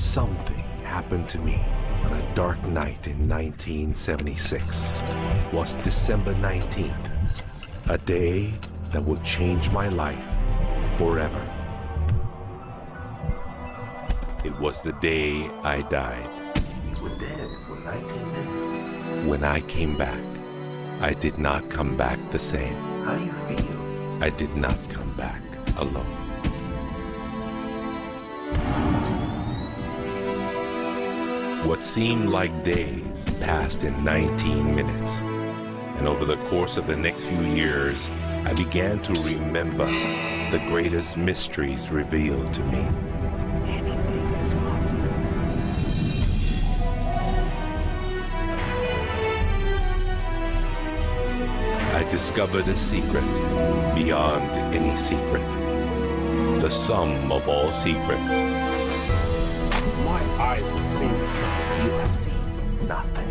Something happened to me on a dark night in 1976. It was December 19th, a day that would change my life forever. It was the day I died. You were dead for 19 minutes. When I came back, I did not come back the same. How do you feel? I did not come back alone. What seemed like days passed in 19 minutes. And over the course of the next few years, I began to remember the greatest mysteries revealed to me. Anything is possible. I discovered a secret beyond any secret. The sum of all secrets. My eyes have seen something. You have seen nothing.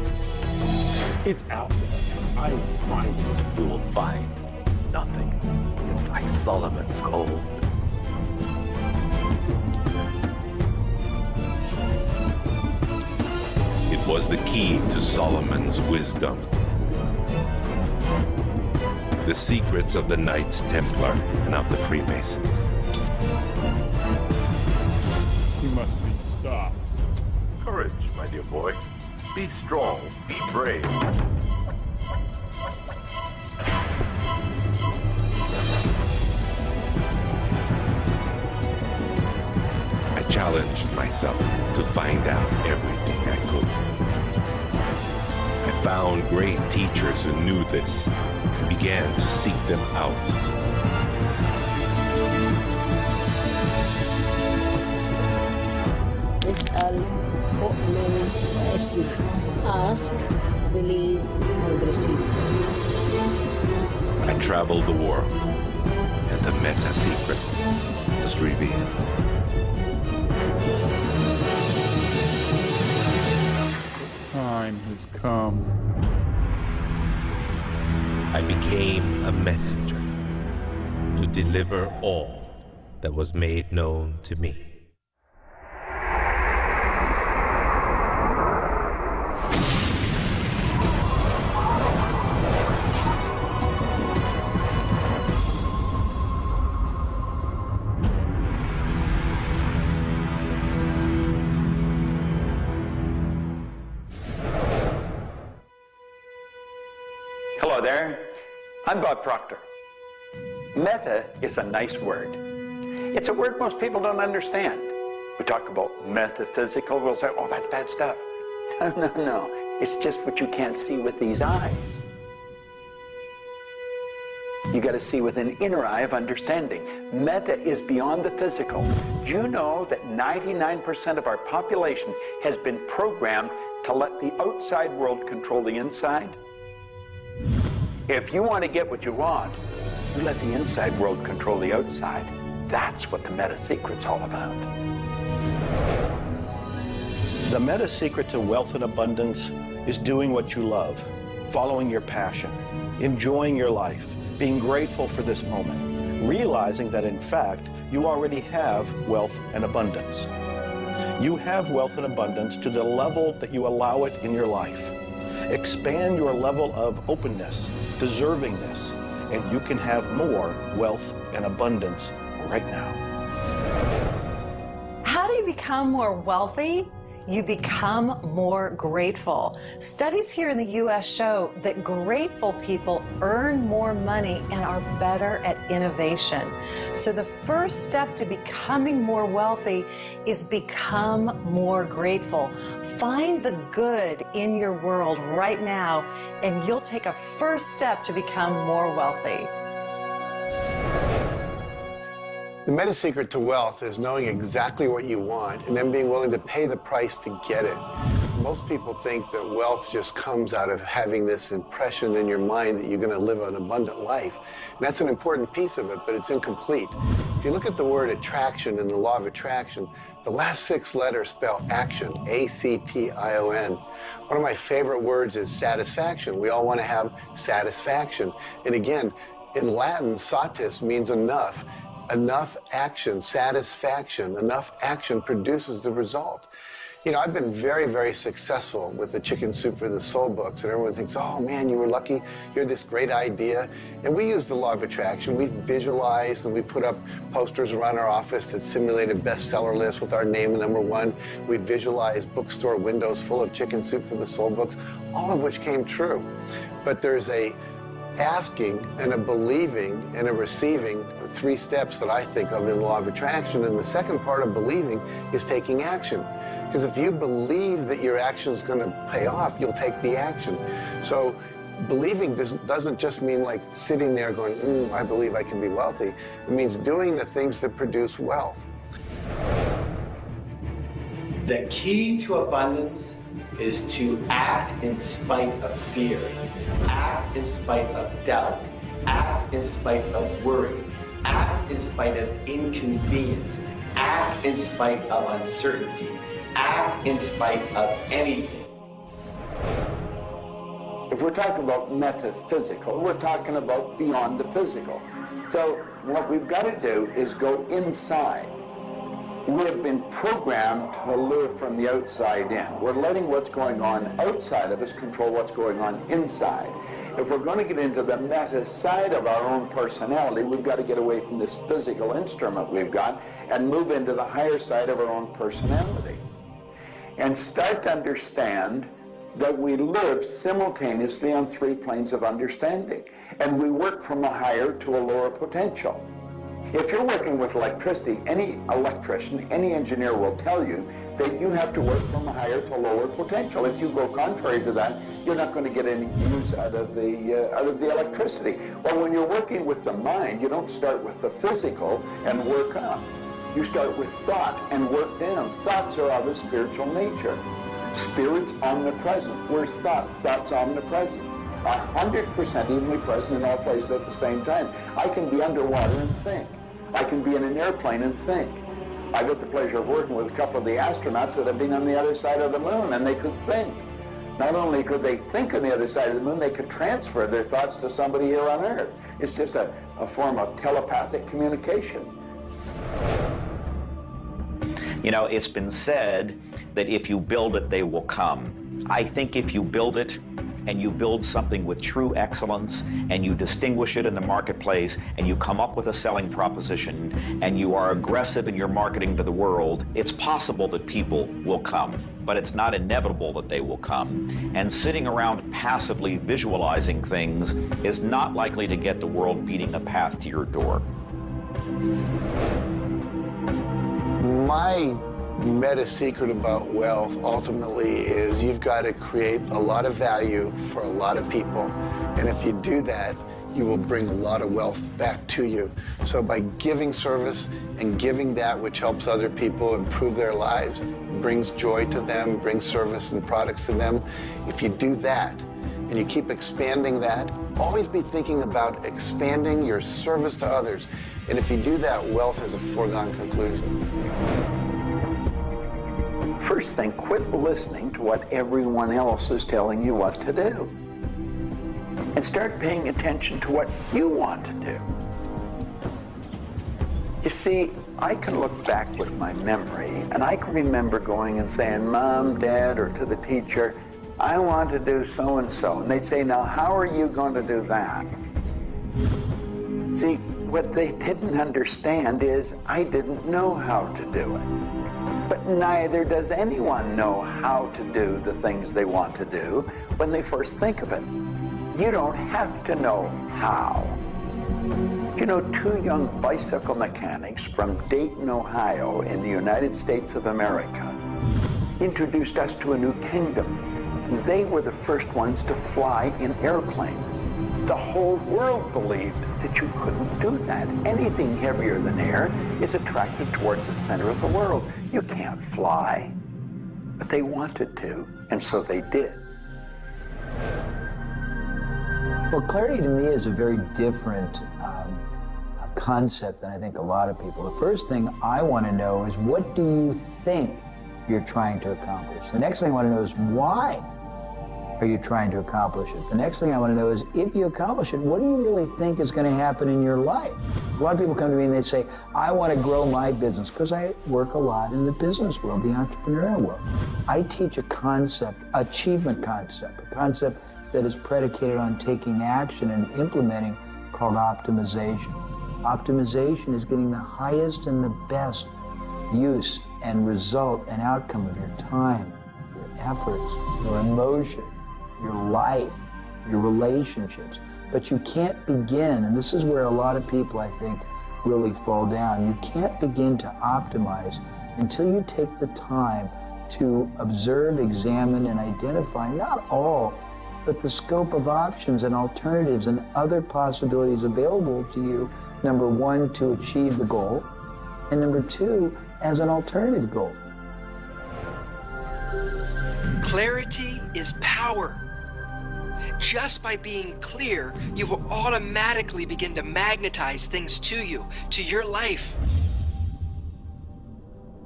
It's out there, and I will find it. You will find nothing. It's like Solomon's gold. It was the key to Solomon's wisdom. The secrets of the Knights Templar and of the Freemasons. He must be stopped. Courage, my dear boy. Be strong, be brave. I challenged myself to find out everything I could. I found great teachers who knew this and began to seek them out. اسأل أؤمن واسمع. Ask, believe, and receive. I traveled the world, and the meta secret was revealed. Time has come. I became a messenger to deliver all that was made known to me. Hello there, I'm Bob Proctor. Meta is a nice word. It's a word most people don't understand. We talk about metaphysical, we'll say, oh, that's bad stuff. No, it's just what you can't see with these eyes. You got to see with an inner eye of understanding. Meta is beyond the physical. Do you know that 99% of our population has been programmed to let the outside world control the inside? If you want to get what you want, you let the inside world control the outside. That's what the meta secret's all about. The meta secret to wealth and abundance is doing what you love, following your passion, enjoying your life, being grateful for this moment, realizing that in fact you already have wealth and abundance. You have wealth and abundance to the level that you allow it in your life. Expand your level of openness, deservingness, and you can have more wealth and abundance right now. How do you become more wealthy? You become more grateful. Studies here in the U.S. show that grateful people earn more money and are better at innovation. So the first step to becoming more wealthy is become more grateful. Find the good in your world right now, and you'll take a first step to become more wealthy. The meta secret to wealth is knowing exactly what you want and then being willing to pay the price to get it. Most people think that wealth just comes out of having this impression in your mind that you're going to live an abundant life. And that's an important piece of it, but it's incomplete. If you look at the word attraction in the law of attraction, the last 6 letters spell action, A-C-T-I-O-N. One of my favorite words is satisfaction. We all want to have satisfaction. And again, in Latin, satis means enough. enough action, satisfaction, enough action produces the result. You know, I've been very, very successful with the Chicken Soup for the Soul books, and everyone thinks, oh man, you were lucky, you had this great idea. And we use the law of attraction. We visualize and we put up posters around our office that simulate a bestseller list with our name #1. We visualize bookstore windows full of Chicken Soup for the Soul books, all of which came true. But there's a asking and a believing and a receiving, the 3 steps that I think of in the law of attraction. And the second part of believing is taking action. Because if you believe that your action is going to pay off, you'll take the action. So believing doesn't just mean like sitting there going, I believe I can be wealthy. It means doing the things that produce wealth. The key to abundance is to act in spite of fear, act in spite of doubt, act in spite of worry, act in spite of inconvenience, act in spite of uncertainty, act in spite of anything. If we're talking about metaphysical, we're talking about beyond the physical. So what we've got to do is go inside. We have been programmed to live from the outside in. We're letting what's going on outside of us control what's going on inside. If we're going to get into the meta side of our own personality, we've got to get away from this physical instrument we've got and move into the higher side of our own personality. And start to understand that we live simultaneously on 3 planes of understanding. And we work from a higher to a lower potential. If you're working with electricity, any electrician, any engineer will tell you that you have to work from a higher to a lower potential. If you go contrary to that, you're not going to get any use out of the electricity. Well, when you're working with the mind, you don't start with the physical and work up. You start with thought and work down. Thoughts are of a spiritual nature. Spirit's omnipresent. Where's thought? Thought's omnipresent. 100% evenly present in all places at the same time. I can be underwater and think. I can be in an airplane and think. I've had the pleasure of working with a couple of the astronauts that have been on the other side of the moon, and they could think. Not only could they think on the other side of the moon, they could transfer their thoughts to somebody here on Earth. It's just a form of telepathic communication. You know, it's been said that if you build it, they will come. I think if you build it, and you build something with true excellence, and you distinguish it in the marketplace, and you come up with a selling proposition, and you are aggressive in your marketing to the world, it's possible that people will come. But it's not inevitable that they will come. And sitting around passively visualizing things is not likely to get the world beating a path to your door. My meta secret about wealth ultimately is you've got to create a lot of value for a lot of people. And if you do that, you will bring a lot of wealth back to you. So by giving service and giving that which helps other people improve their lives, brings joy to them, brings service and products to them, if you do that and you keep expanding that, always be thinking about expanding your service to others. And if you do that, wealth is a foregone conclusion. First thing, quit listening to what everyone else is telling you what to do. And start paying attention to what you want to do. You see, I can look back with my memory, and I can remember going and saying, Mom, Dad, or to the teacher, I want to do so-and-so. And they'd say, now, how are you going to do that? See, what they didn't understand is I didn't know how to do it. But neither does anyone know how to do the things they want to do when they first think of it. You don't have to know how. You know, 2 young bicycle mechanics from Dayton, Ohio, in the United States of America, introduced us to a new kingdom. They were the first ones to fly in airplanes. The whole world believed that you couldn't do that. Anything heavier than air is attracted towards the center of the world. You can't fly. But they wanted to, and so they did. Well, clarity to me is a very different concept than I think a lot of people. The first thing I want to know is, what do you think you're trying to accomplish? The next thing I want to know is why are you trying to accomplish it? The next thing I want to know is, if you accomplish it, what do you really think is going to happen in your life? A lot of people come to me and they say, I want to grow my business, because I work a lot in the business world, the entrepreneurial world. I teach a concept, achievement concept, a concept that is predicated on taking action and implementing, called optimization. Optimization is getting the highest and the best use and result and outcome of your time, your efforts, your emotion, your life, your relationships. But you can't begin, and this is where a lot of people, I think, really fall down. You can't begin to optimize until you take the time to observe, examine, and identify not all, but the scope of options and alternatives and other possibilities available to you, number one, to achieve the goal, and number two, as an alternative goal. Clarity is power. Just by being clear, you will automatically begin to magnetize things to you, to your life.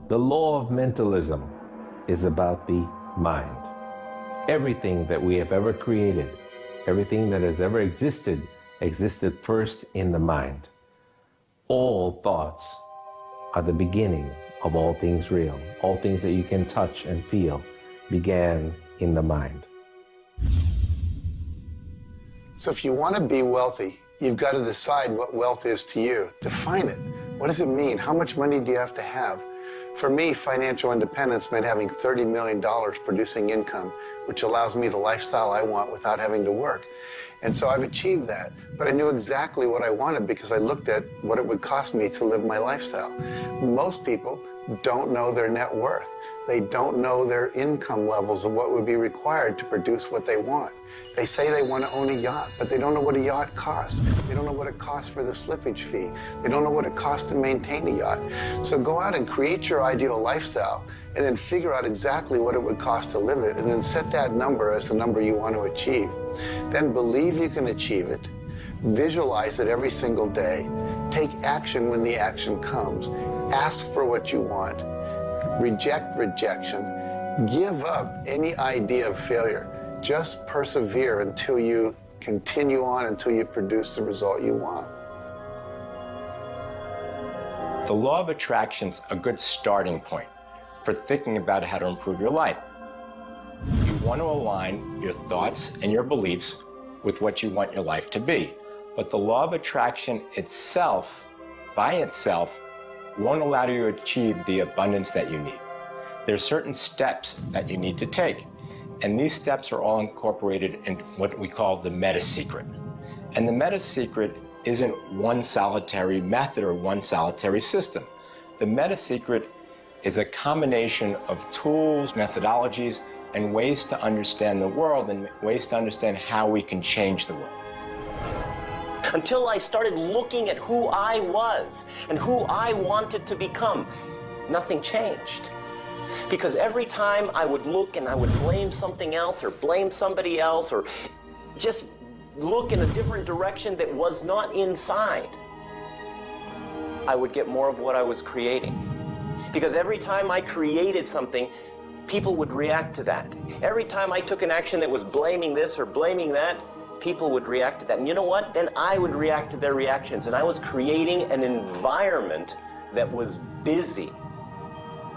The law of mentalism is about the mind. Everything that we have ever created, everything that has ever existed, existed first in the mind. All thoughts are the beginning of all things real. All things that you can touch and feel began in the mind. So if you want to be wealthy, you've got to decide what wealth is to you. Define it. What does it mean? How much money do you have to have? For me, financial independence meant having $30 million producing income, which allows me the lifestyle I want without having to work. And so I've achieved that. But I knew exactly what I wanted because I looked at what it would cost me to live my lifestyle. Most people don't know their net worth. They don't know their income levels of what would be required to produce what they want. They say they want to own a yacht, but they don't know what a yacht costs. They don't know what it costs for the slippage fee. They don't know what it costs to maintain a yacht. So go out and create your ideal lifestyle and then figure out exactly what it would cost to live it, and then set that number as the number you want to achieve. Then believe you can achieve it. Visualize it every single day. Take action when the action comes. Ask for what you want. Reject rejection. Give up any idea of failure. Just persevere until you continue on, until you produce the result you want. The law of attraction's a good starting point for thinking about how to improve your life. You want to align your thoughts and your beliefs with what you want your life to be. But the law of attraction itself, by itself, won't allow you to achieve the abundance that you need. There are certain steps that you need to take, and these steps are all incorporated in what we call the meta secret. And the meta secret isn't one solitary method or one solitary system. The meta secret is a combination of tools, methodologies, and ways to understand the world and ways to understand how we can change the world. Until I started looking at who I was and who I wanted to become, nothing changed. Because every time I would look and I would blame something else or blame somebody else or just look in a different direction that was not inside, I would get more of what I was creating. Because every time I created something, people would react to that. Every time I took an action that was blaming this or blaming that, people would react to that. And you know what? Then I would react to their reactions. And I was creating an environment that was busy.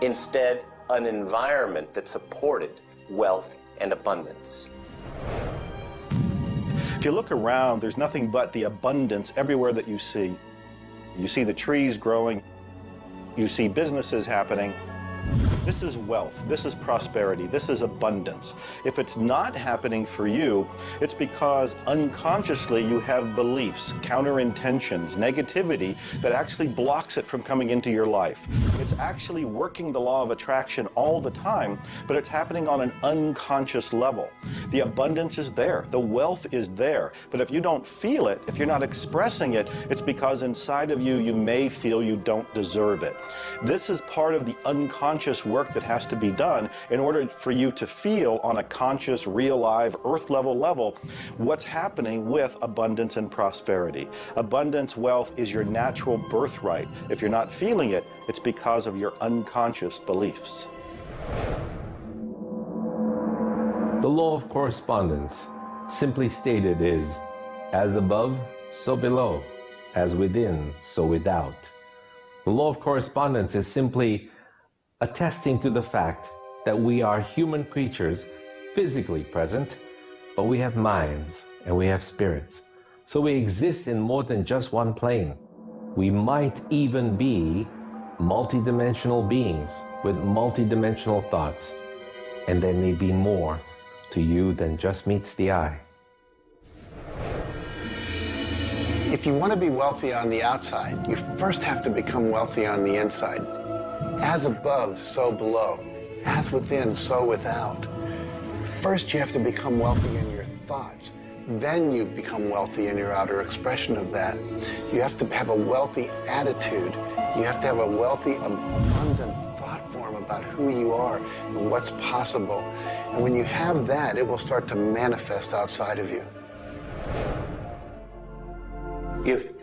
Instead, an environment that supported wealth and abundance. If you look around, there's nothing but the abundance everywhere that you see. You see the trees growing. You see businesses happening. This is wealth, this is prosperity, this is abundance. If it's not happening for you, it's because unconsciously you have beliefs, counter-intentions, negativity that actually blocks it from coming into your life. It's actually working the law of attraction all the time, but it's happening on an unconscious level. The abundance is there, the wealth is there, but if you don't feel it, if you're not expressing it, it's because inside of you, you may feel you don't deserve it. This is part of the unconscious work that has to be done in order for you to feel on a conscious, real, live, earth level what's happening with abundance and prosperity. Abundance, wealth is your natural birthright. If you're not feeling it, it's because of your unconscious beliefs. The law of correspondence, simply stated, is as above, so below, as within, so without. The law of correspondence is simply attesting to the fact that we are human creatures, physically present, but we have minds and we have spirits. So we exist in more than just one plane. We might even be multidimensional beings with multidimensional thoughts, and there may be more to you than just meets the eye. If you want to be wealthy on the outside, you first have to become wealthy on the inside. As above, so below. As within, so without. First, you have to become wealthy in your thoughts. Then you become wealthy in your outer expression of that. You have to have a wealthy attitude. You have to have a wealthy, abundant thought form about who you are and what's possible. And when you have that, it will start to manifest outside of you. If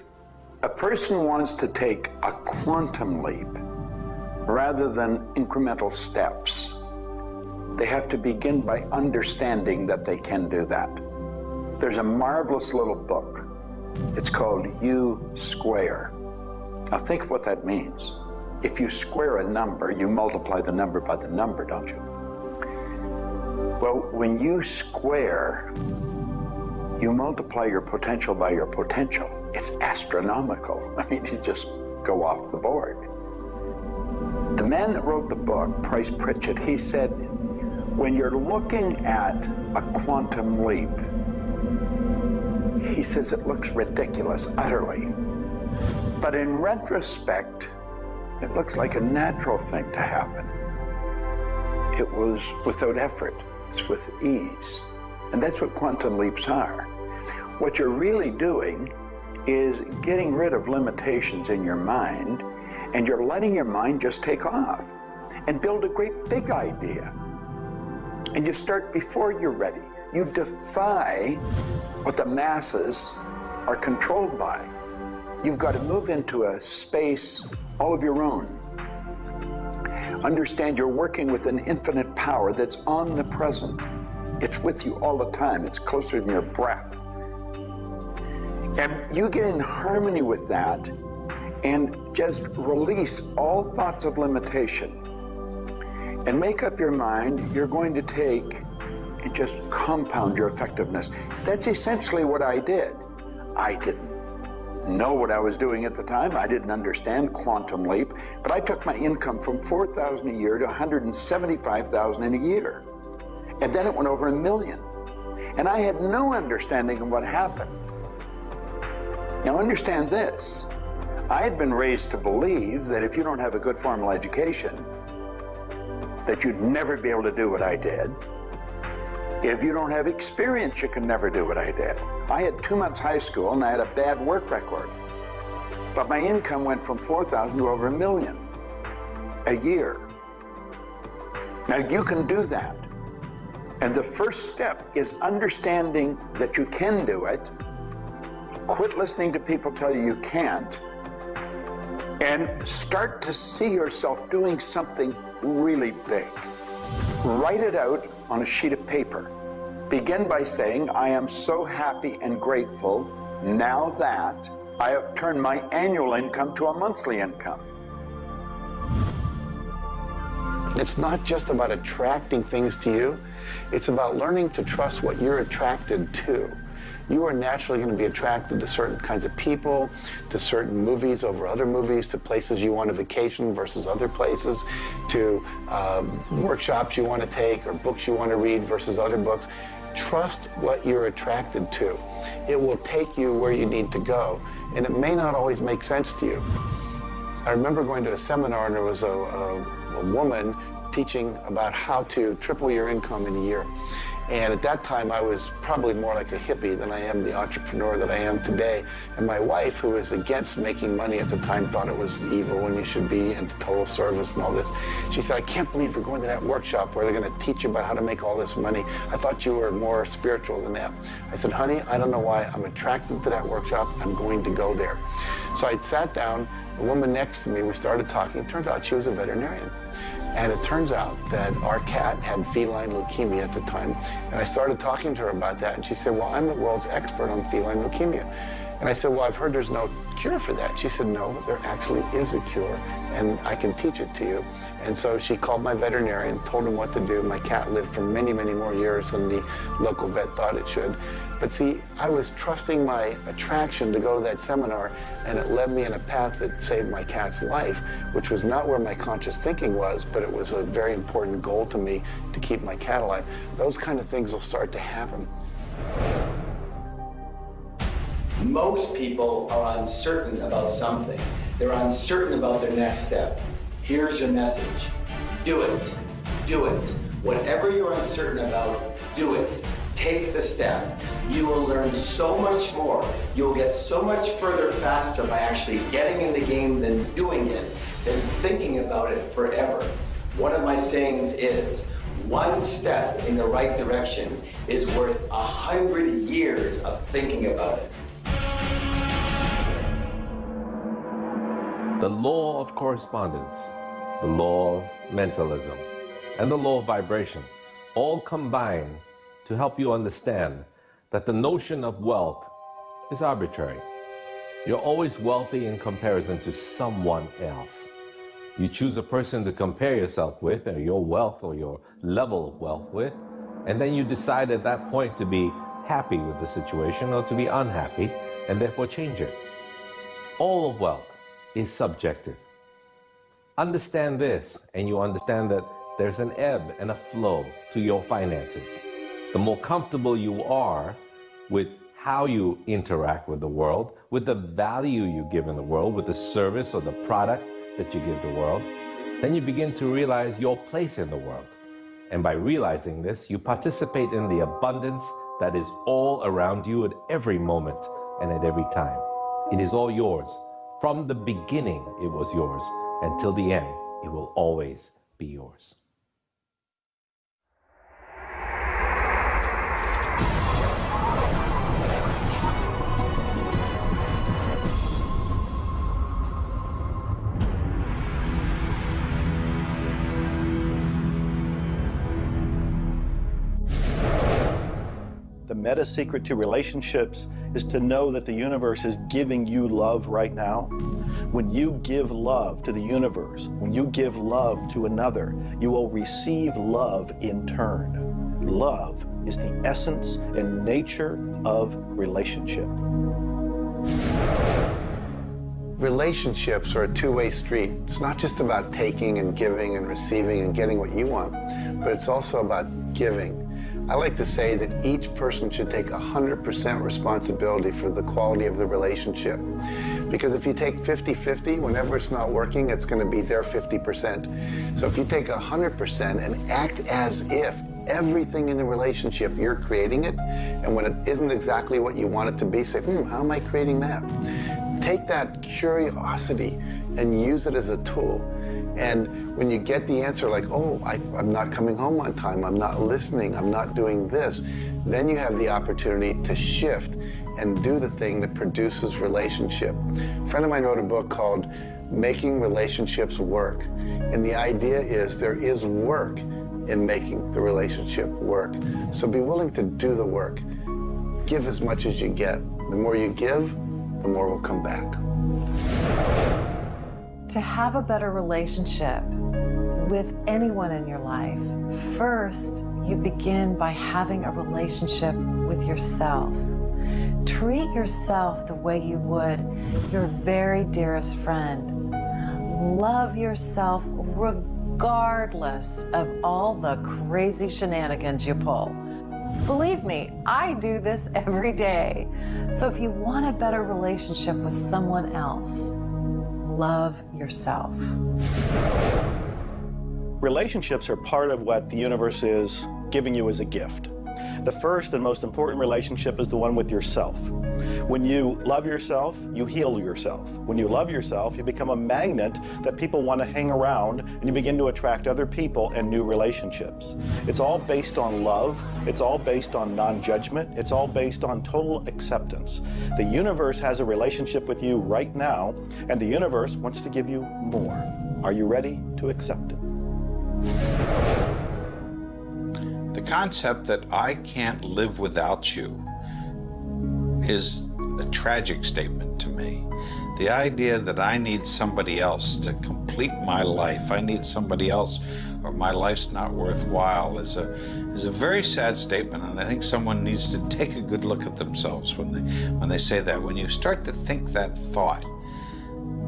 a person wants to take a quantum leap rather than incremental steps, they have to begin by understanding that they can do that. There's a marvelous little book. It's called U Square. Now think of what that means. If you square a number, you multiply the number by the number, don't you? Well, when you square, you multiply your potential by your potential. It's astronomical. I mean, you just go off the board. The man that wrote the book, Price Pritchett, he said, when you're looking at a quantum leap, he says it looks ridiculous, utterly. But in retrospect, it looks like a natural thing to happen. It was without effort. It's with ease. And that's what quantum leaps are. What you're really doing is getting rid of limitations in your mind, and you're letting your mind just take off and build a great big idea. And you start before you're ready. You defy what the masses are controlled by. You've got to move into a space all of your own. Understand you're working with an infinite power that's omnipresent. It's with you all the time. It's closer than your breath. And you get in harmony with that and just release all thoughts of limitation and make up your mind you're going to take and just compound your effectiveness. That's essentially what I did. I didn't know what I was doing at the time. I didn't understand quantum leap, but I took my income from $4,000 a year to $175,000 in a year. And then it went over $1 million. And I had no understanding of what happened. Now understand this. I had been raised to believe that if you don't have a good formal education, that you'd never be able to do what I did. If you don't have experience, you can never do what I did. I had 2 months high school and I had a bad work record. But my income went from $4,000 to over $1 million a year. Now you can do that. And the first step is understanding that you can do it. Quit listening to people tell you you can't. And start to see yourself doing something really big. Write it out on a sheet of paper. Begin by saying, I am so happy and grateful now that I have turned my annual income to a monthly income. It's not just about attracting things to you. It's about learning to trust what you're attracted to. You are naturally going to be attracted to certain kinds of people, to certain movies over other movies, to places you want to vacation versus other places, to workshops you want to take or books you want to read versus other books. Trust what you're attracted to. It will take you where you need to go, and it may not always make sense to you. I remember going to a seminar, and there was a woman teaching about how to triple your income in a year. And at that time, I was probably more like a hippie than I am the entrepreneur that I am today. And my wife, who was against making money at the time, thought it was evil and you should be in total service and all this. She said, I can't believe you're going to that workshop where they're going to teach you about how to make all this money. I thought you were more spiritual than that. I said, honey, I don't know why. I'm attracted to that workshop. I'm going to go there. So I sat down, the woman next to me, we started talking. It turns out she was a veterinarian. And it turns out that our cat had feline leukemia at the time. And I started talking to her about that, and she said, well, I'm the world's expert on feline leukemia. And I said, well, I've heard there's no cure for that. She said, no, there actually is a cure, and I can teach it to you. And so she called my veterinarian, told him what to do. My cat lived for many, many more years than the local vet thought it should. But see, I was trusting my attraction to go to that seminar, and it led me in a path that saved my cat's life, which was not where my conscious thinking was, but it was a very important goal to me to keep my cat alive. Those kind of things will start to happen. Most people are uncertain about something. They're uncertain about their next step. Here's your message. Do it. Do it. Whatever you're uncertain about, do it. Take the step. You will learn so much more. You'll get so much further faster by actually getting in the game than doing it, than thinking about it forever. One of my sayings is, one step in the right direction is worth 100 years of thinking about it. The law of correspondence, the law of mentalism, and the law of vibration all combine to help you understand that the notion of wealth is arbitrary. You're always wealthy in comparison to someone else. You choose a person to compare yourself with, or your wealth or your level of wealth with, and then you decide at that point to be happy with the situation or to be unhappy, and therefore change it. All of wealth is subjective. Understand this, and you understand that there's an ebb and a flow to your finances. The more comfortable you are with how you interact with the world, with the value you give in the world, with the service or the product that you give the world, then you begin to realize your place in the world. And by realizing this, you participate in the abundance that is all around you at every moment and at every time. It is all yours. From the beginning, it was yours. Until the end, it will always be yours. The meta secret to relationships is to know that the universe is giving you love right now. When you give love to the universe, when you give love to another, you will receive love in turn. Love is the essence and nature of relationship. Relationships are a two-way street. It's not just about taking and giving and receiving and getting what you want, but it's also about giving. I like to say that each person should take 100% responsibility for the quality of the relationship. Because if you take 50-50, whenever it's not working, it's going to be their 50%. So if you take 100% and act as if everything in the relationship, you're creating it, and when it isn't exactly what you want it to be, say, how am I creating that? Take that curiosity and use it as a tool. And when you get the answer like, oh, I'm not coming home on time, I'm not listening, I'm not doing this, then you have the opportunity to shift and do the thing that produces relationship. A friend of mine wrote a book called Making Relationships Work. And the idea is there is work in making the relationship work. So be willing to do the work. Give as much as you get. The more you give, the more will come back. To have a better relationship with anyone in your life, first you begin by having a relationship with yourself. Treat yourself the way you would your very dearest friend. Love yourself regardless of all the crazy shenanigans you pull. Believe me, I do this every day. So if you want a better relationship with someone else, love yourself. Relationships are part of what the universe is giving you as a gift. The first and most important relationship is the one with yourself. When you love yourself, you heal yourself. When you love yourself, you become a magnet that people want to hang around, and you begin to attract other people and new relationships. It's all based on love. It's all based on non-judgment. It's all based on total acceptance. The universe has a relationship with you right now, and the universe wants to give you more. Are you ready to accept it? The concept that I can't live without you is a tragic statement to me. The idea that I need somebody else to complete my life, I need somebody else or my life's not worthwhile, is a very sad statement, and I think someone needs to take a good look at themselves when they say that. When you start to think that thought,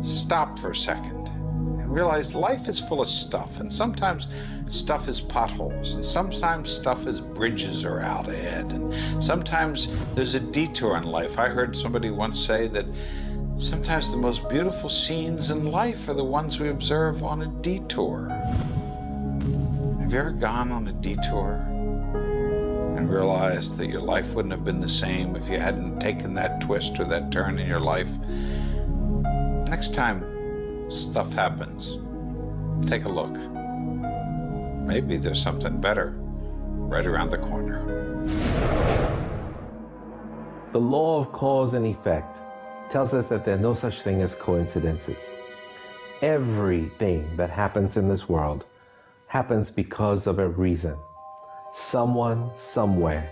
stop for a second and realize life is full of stuff, and sometimes stuff is potholes, and sometimes stuff is bridges are out ahead, and sometimes there's a detour in life. I heard somebody once say that sometimes the most beautiful scenes in life are the ones we observe on a detour. Have you ever gone on a detour and realized that your life wouldn't have been the same if you hadn't taken that twist or that turn in your life? Next time stuff happens, take a look. Maybe there's something better right around the corner. The law of cause and effect tells us that there's no such thing as coincidences. Everything that happens in this world happens because of a reason. Someone, somewhere,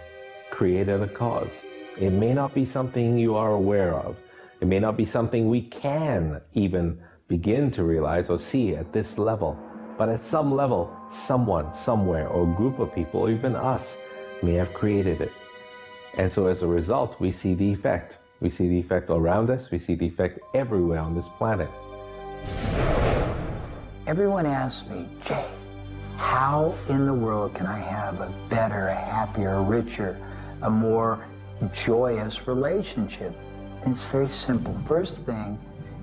created a cause. It may not be something you are aware of. It may not be something we can even begin to realize or see at this level. But at some level, someone, somewhere, or a group of people, or even us, may have created it. And so as a result, we see the effect. We see the effect around us. We see the effect everywhere on this planet. Everyone asks me, Jay, how in the world can I have a better, a happier, a richer, a more joyous relationship? And it's very simple. First thing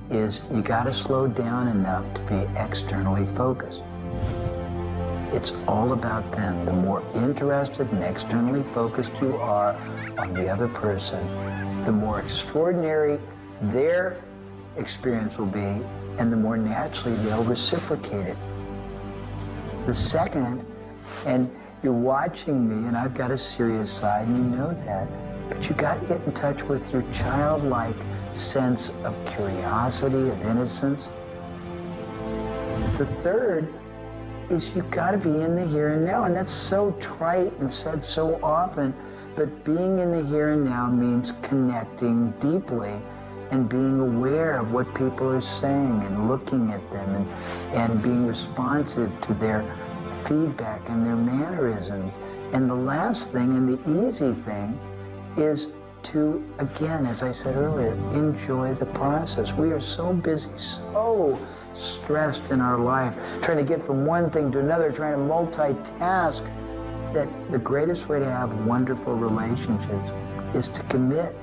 is you got to slow down enough to be externally focused. It's all about them. The more interested and externally focused you are on the other person, the more extraordinary their experience will be, and the more naturally they'll reciprocate it. The second, and you're watching me, and I've got a serious side, and you know that, but you got to get in touch with your childlike sense of curiosity, of innocence. The third is you got to be in the here and now, and that's so trite and said so often, but being in the here and now means connecting deeply and being aware of what people are saying and looking at them and being responsive to their feedback and their mannerisms. And the last thing, and the easy thing, is to, again, as I said earlier, enjoy the process. We are so busy, so stressed in our life, trying to get from one thing to another, trying to multitask, that the greatest way to have wonderful relationships is to commit.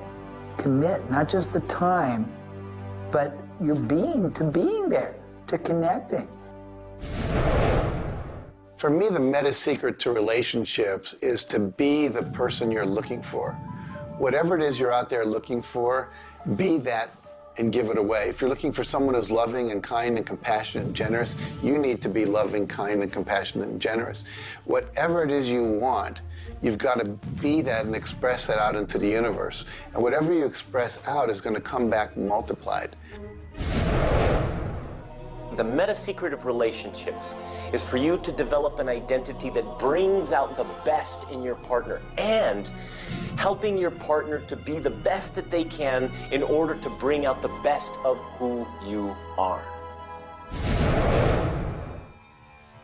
Commit, not just the time, but your being, to being there, to connecting. For me, the meta secret to relationships is to be the person you're looking for. Whatever it is you're out there looking for, be that and give it away. If you're looking for someone who's loving and kind and compassionate and generous, you need to be loving, kind, and compassionate and generous. Whatever it is you want, you've got to be that and express that out into the universe. And whatever you express out is going to come back multiplied. The meta secret of relationships is for you to develop an identity that brings out the best in your partner and helping your partner to be the best that they can in order to bring out the best of who you are.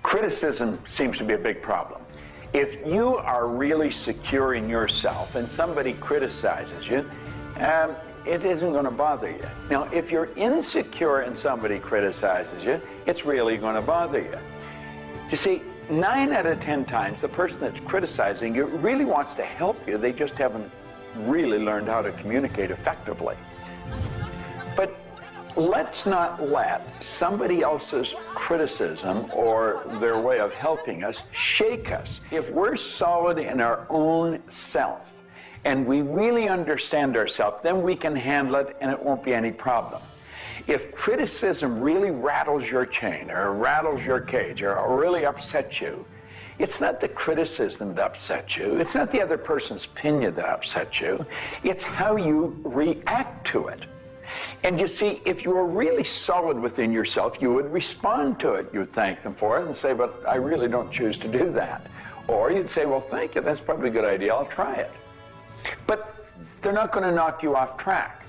Criticism seems to be a big problem. If you are really secure in yourself and somebody criticizes you, it isn't going to bother you. Now, if you're insecure and somebody criticizes you, it's really going to bother you. You see, 9 out of 10 times, the person that's criticizing you really wants to help you. They just haven't really learned how to communicate effectively. But let's not let somebody else's criticism or their way of helping us shake us. If we're solid in our own self, and we really understand ourselves, then we can handle it and it won't be any problem. If criticism really rattles your chain or rattles your cage or really upsets you, it's not the criticism that upsets you. It's not the other person's opinion that upsets you. It's how you react to it. And you see, if you were really solid within yourself, you would respond to it. You would thank them for it and say, but I really don't choose to do that. Or you'd say, well, thank you, that's probably a good idea, I'll try it. But they're not going to knock you off track.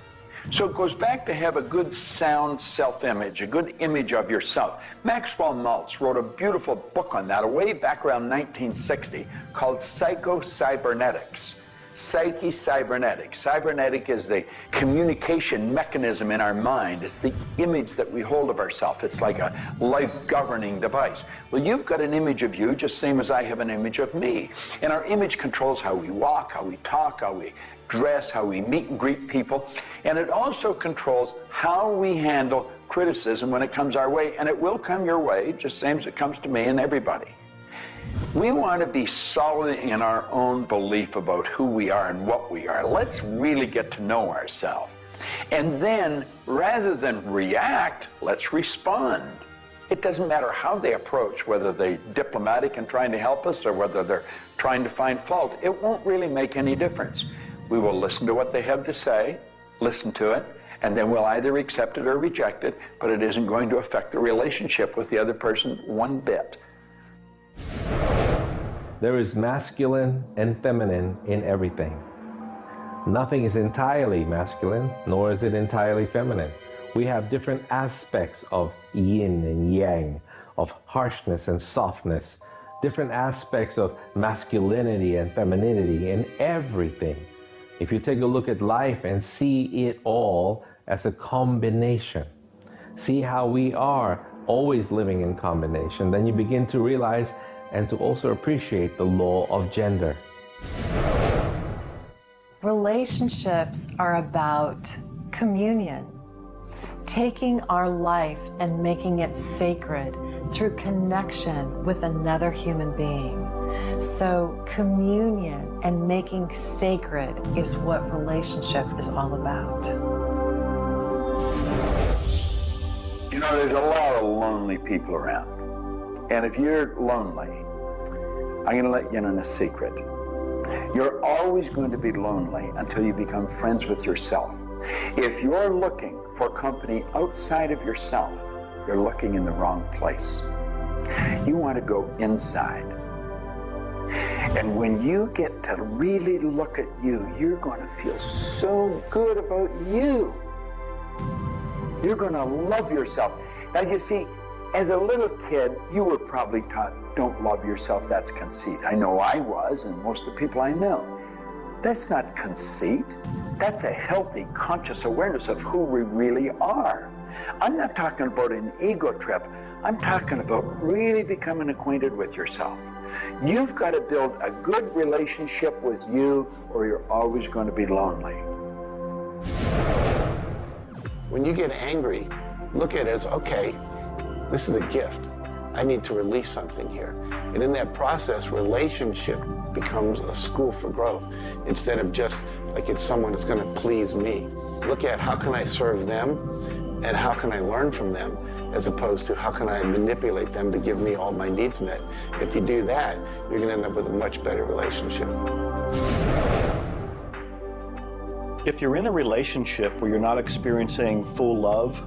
So it goes back to have a good, sound self-image, a good image of yourself. Maxwell Maltz wrote a beautiful book on that way back around 1960 called Psycho-Cybernetics. Psyche-Cybernetic. Cybernetic is the communication mechanism in our mind. It's the image that we hold of ourselves. It's like a life-governing device. Well, you've got an image of you just same as I have an image of me. And our image controls how we walk, how we talk, how we dress, how we meet and greet people. And it also controls how we handle criticism when it comes our way. And it will come your way, just same as it comes to me and everybody. We want to be solid in our own belief about who we are and what we are. Let's really get to know ourselves. And then, rather than react, let's respond. It doesn't matter how they approach, whether they're diplomatic and trying to help us or whether they're trying to find fault. It won't really make any difference. We will listen to what they have to say, listen to it, and then we'll either accept it or reject it, but it isn't going to affect the relationship with the other person one bit. There is masculine and feminine in everything. Nothing is entirely masculine, nor is it entirely feminine. We have different aspects of yin and yang, of harshness and softness, different aspects of masculinity and femininity in everything. If you take a look at life and see it all as a combination, see how we are always living in combination, then you begin to realize and to also appreciate the law of gender. Relationships are about communion, taking our life and making it sacred through connection with another human being. So communion and making sacred is what relationship is all about. You know, there's a lot of lonely people around. And if you're lonely, I'm going to let you in on a secret. You're always going to be lonely until you become friends with yourself. If you're looking for company outside of yourself, you're looking in the wrong place. You want to go inside. And when you get to really look at you, you're going to feel so good about you. You're going to love yourself. Now, you see, as a little kid, you were probably taught, don't love yourself, that's conceit. I know I was, and most of the people I know. That's not conceit. That's a healthy, conscious awareness of who we really are. I'm not talking about an ego trip. I'm talking about really becoming acquainted with yourself. You've got to build a good relationship with you, or you're always going to be lonely. When you get angry, look at it as, okay, this is a gift. I need to release something here. And in that process, relationship becomes a school for growth instead of just like it's someone that's going to please me. Look at how can I serve them and how can I learn from them, as opposed to how can I manipulate them to give me all my needs met. If you do that, you're going to end up with a much better relationship. If you're in a relationship where you're not experiencing full love,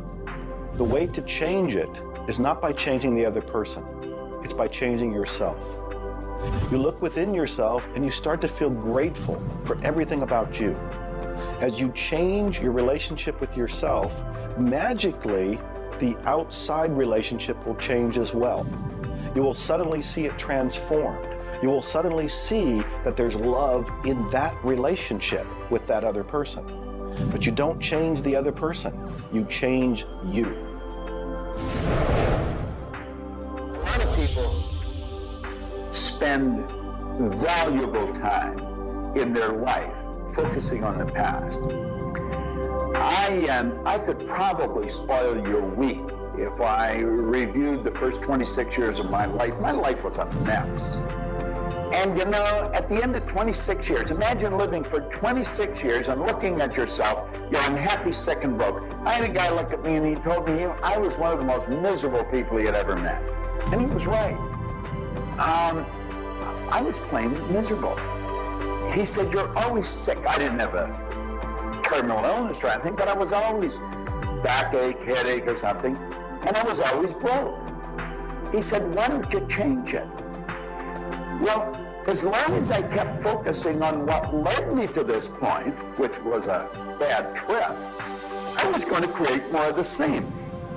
the way to change it is not by changing the other person. It's by changing yourself. You look within yourself and you start to feel grateful for everything about you. As you change your relationship with yourself, magically, the outside relationship will change as well. You will suddenly see it transformed. You will suddenly see that there's love in that relationship with that other person. But you don't change the other person, you change you. A lot of people spend valuable time in their life focusing on the past. I could probably spoil your week if I reviewed the first 26 years of my life. My life was a mess. And you know, at the end of 26 years, imagine living for 26 years and looking at yourself, you're unhappy, sick, and broke. I had a guy look at me and he told me I was one of the most miserable people he had ever met. And he was right. I was plain miserable. He said, you're always sick. I didn't have a terminal illness or anything, but I was always backache, headache, or something, and I was always broke. He said, why don't you change it? Well, as long as I kept focusing on what led me to this point, which was a bad trip, I was going to create more of the same.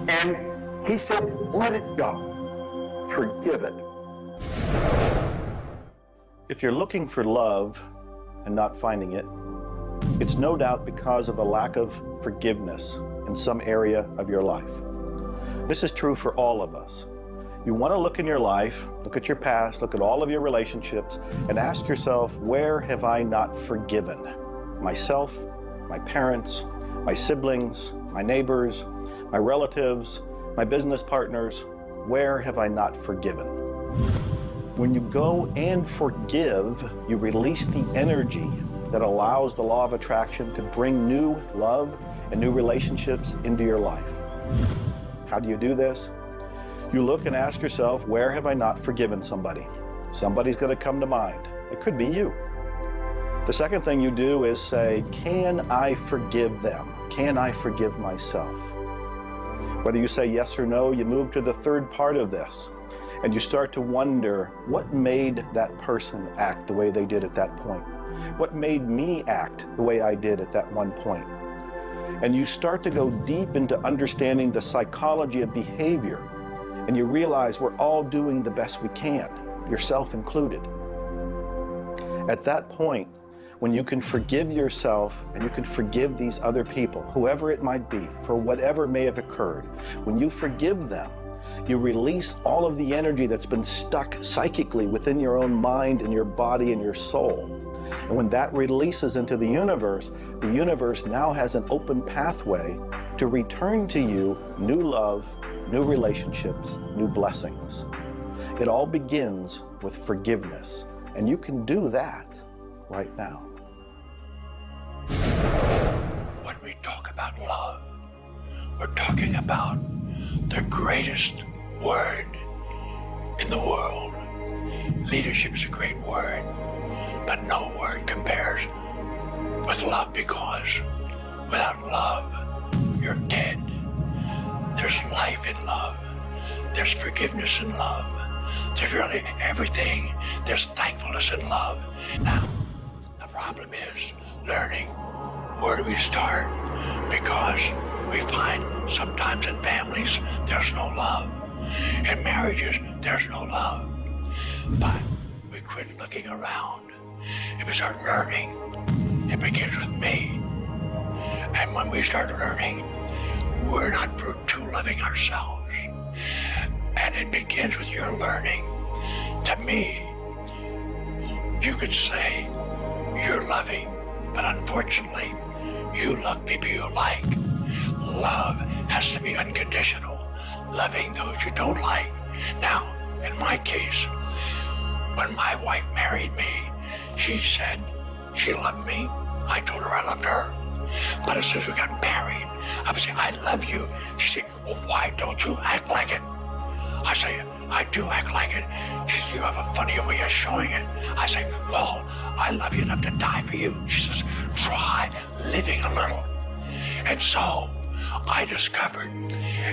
And he said, let it go. Forgive it. If you're looking for love and not finding it, it's no doubt because of a lack of forgiveness in some area of your life. This is true for all of us. You want to look in your life, look at your past, look at all of your relationships, and ask yourself, where have I not forgiven? Myself, my parents, my siblings, my neighbors, my relatives, my business partners, where have I not forgiven? When you go and forgive, you release the energy that allows the law of attraction to bring new love and new relationships into your life. How do you do this? You look and ask yourself, where have I not forgiven somebody? Somebody's going to come to mind. It could be you. The second thing you do is say, can I forgive them? Can I forgive myself? Whether you say yes or no, you move to the third part of this, and you start to wonder, what made that person act the way they did at that point? What made me act the way I did at that one point? And you start to go deep into understanding the psychology of behavior, and you realize we're all doing the best we can, yourself included. At that point, when you can forgive yourself and you can forgive these other people, whoever it might be, for whatever may have occurred, when you forgive them, you release all of the energy that's been stuck psychically within your own mind and your body and your soul. And when that releases into the universe now has an open pathway to return to you new love, new relationships, new blessings. It all begins with forgiveness, and you can do that right now. When we talk about love, we're talking about the greatest word in the world. Leadership is a great word, but no word compares with love, because without love, you're dead. There's life in love. There's forgiveness in love. There's really everything. There's thankfulness in love. Now, the problem is learning where do we start, because we find sometimes in families there's no love. In marriages, there's no love. But we quit looking around and we start learning. It begins with me. And when we start learning, we're not too loving ourselves. And it begins with your learning. To me, you could say you're loving, but unfortunately, you love people you like. Love has to be unconditional, loving those you don't like. Now, in my case, when my wife married me, she said she loved me. I told her I loved her. But as soon as we got married, I would say, I love you. She said, well, why don't you act like it? I say, I do act like it. She says, you have a funny way of showing it. I say, well, I love you enough to die for you. She says, try living a little. And so I discovered,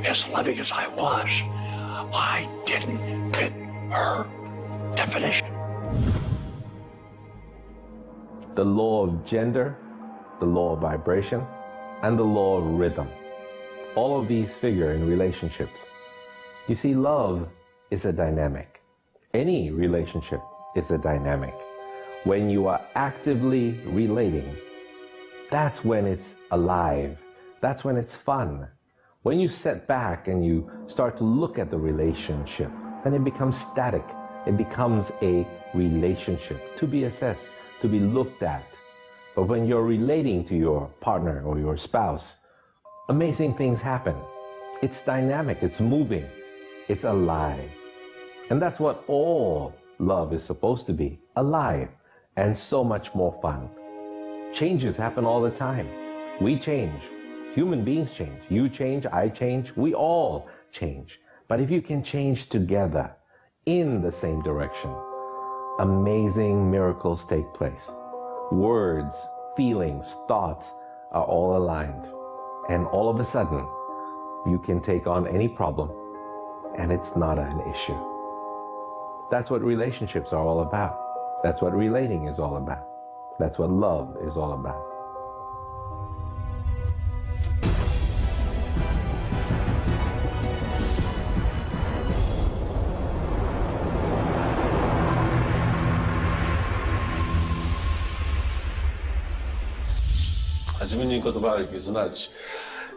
as loving as I was, I didn't fit her definition. The law of gender, the law of vibration, and the law of rhythm. All of these figure in relationships. You see, love is a dynamic. Any relationship is a dynamic. When you are actively relating, that's when it's alive. That's when it's fun. When you sit back and you start to look at the relationship, then it becomes static. It becomes a relationship to be assessed, to be looked at. But when you're relating to your partner or your spouse, amazing things happen. It's dynamic, it's moving, it's alive. And that's what all love is supposed to be, alive, and so much more fun. Changes happen all the time. We change. Human beings change. You change, I change, we all change. But if you can change together in the same direction, amazing miracles take place. Words, feelings, thoughts are all aligned. And all of a sudden, You can take on any problem, and it's not an issue. That's what relationships are all about. That's what relating is all about. That's what love is all about.はじめに言葉歴すなわち、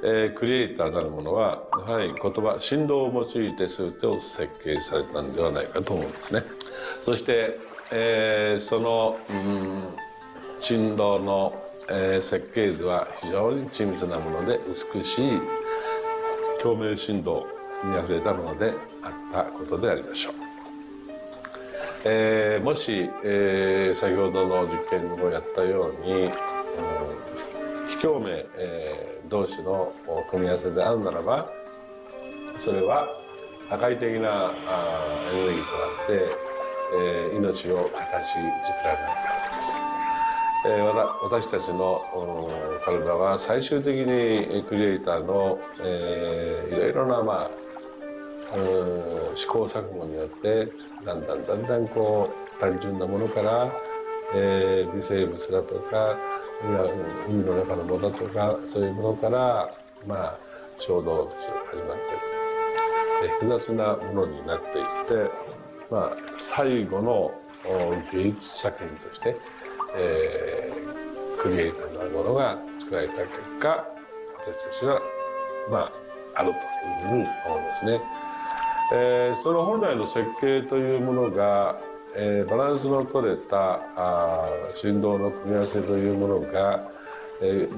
クリエイターなるものはやはり言葉振動を用いて全てを設計されたんではないかと思うんですね。そして、その、振動の、設計図は非常に緻密なもので美しい共鳴振動にあふれたものであったことでありましょう。もし、先ほどの実験をやったように、非共鳴、同士の組み合わせであるならば、それは破壊的なエネルギーとなって、命を形作られないからです。私たちの体は最終的にクリエイターの、いろいろな、試行錯誤によってだんだんこう単純なものから、微生物だとか海の中のものとかそういうものから、小動物始まって複雑なものになっていって、最後の芸術作品として、クリエイターなるものが作られた結果、私たちはあるというふうに思うんですね。その本来の設計というものが、バランスの取れた振動の組み合わせというものが、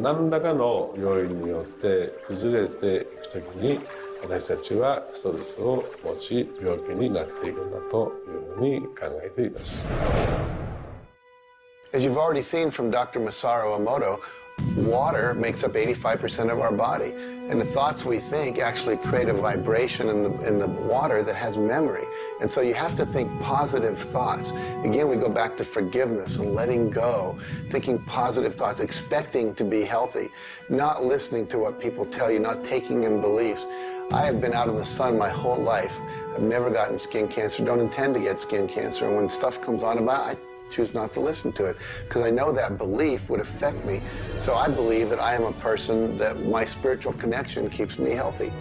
何らかの要因によって崩れていくときに、私たちはストレスを持ち病気になっているんだというふうに考えています。As you've already seen from Dr. Masaru Emoto, water makes up 85% of our body, and the thoughts we think actually create a vibration in the water that has memory. And so you have to think positive thoughts. Again, we go back to forgiveness and letting go, thinking positive thoughts, expecting to be healthy, not listening to what people tell you, not taking in beliefs. I have been out in the sun my whole life. I've never gotten skin cancer, don't intend to get skin cancer, and when stuff comes on about it, I choose not to listen to it because I know that belief would affect me. So I believe that I am a person that my spiritual connection keeps me healthy.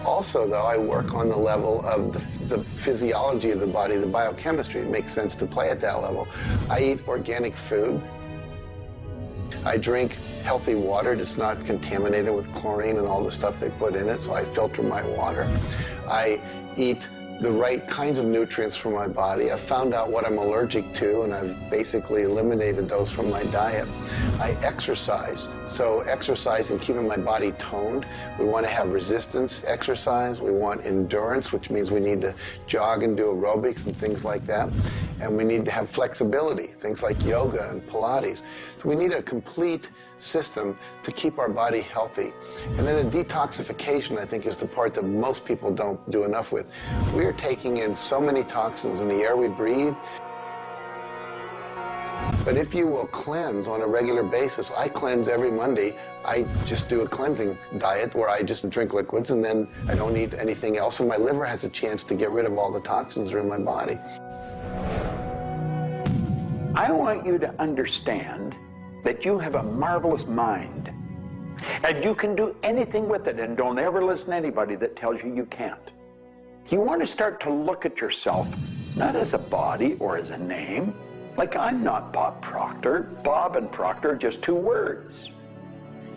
Also, though, I work on the level of the physiology of the body, the biochemistry. It makes sense to play at that level. I eat organic food. I drink healthy water that's not contaminated with chlorine and all the stuff they put in it, so I filter my water. I eat the right kinds of nutrients for my body. I've found out what I'm allergic to, and I've basically eliminated those from my diet. I exercise. So exercise and keeping my body toned. We want to have resistance exercise. We want endurance, which means we need to jog and do aerobics and things like that. And we need to have flexibility, things like yoga and Pilates. So we need a complete system to keep our body healthy. And then a detoxification, I think, is the part that most people don't do enough with. We're taking in so many toxins in the air we breathe. But if you will cleanse on a regular basis, I cleanse every Monday. I just do a cleansing diet where I just drink liquids and then I don't eat anything else, and my liver has a chance to get rid of all the toxins that are in my body. I want you to understand that you have a marvelous mind, and you can do anything with it, and don't ever listen to anybody that tells you you can't. You want to start to look at yourself not as a body or as a name. Like, I'm not Bob Proctor. Bob and Proctor are just two words.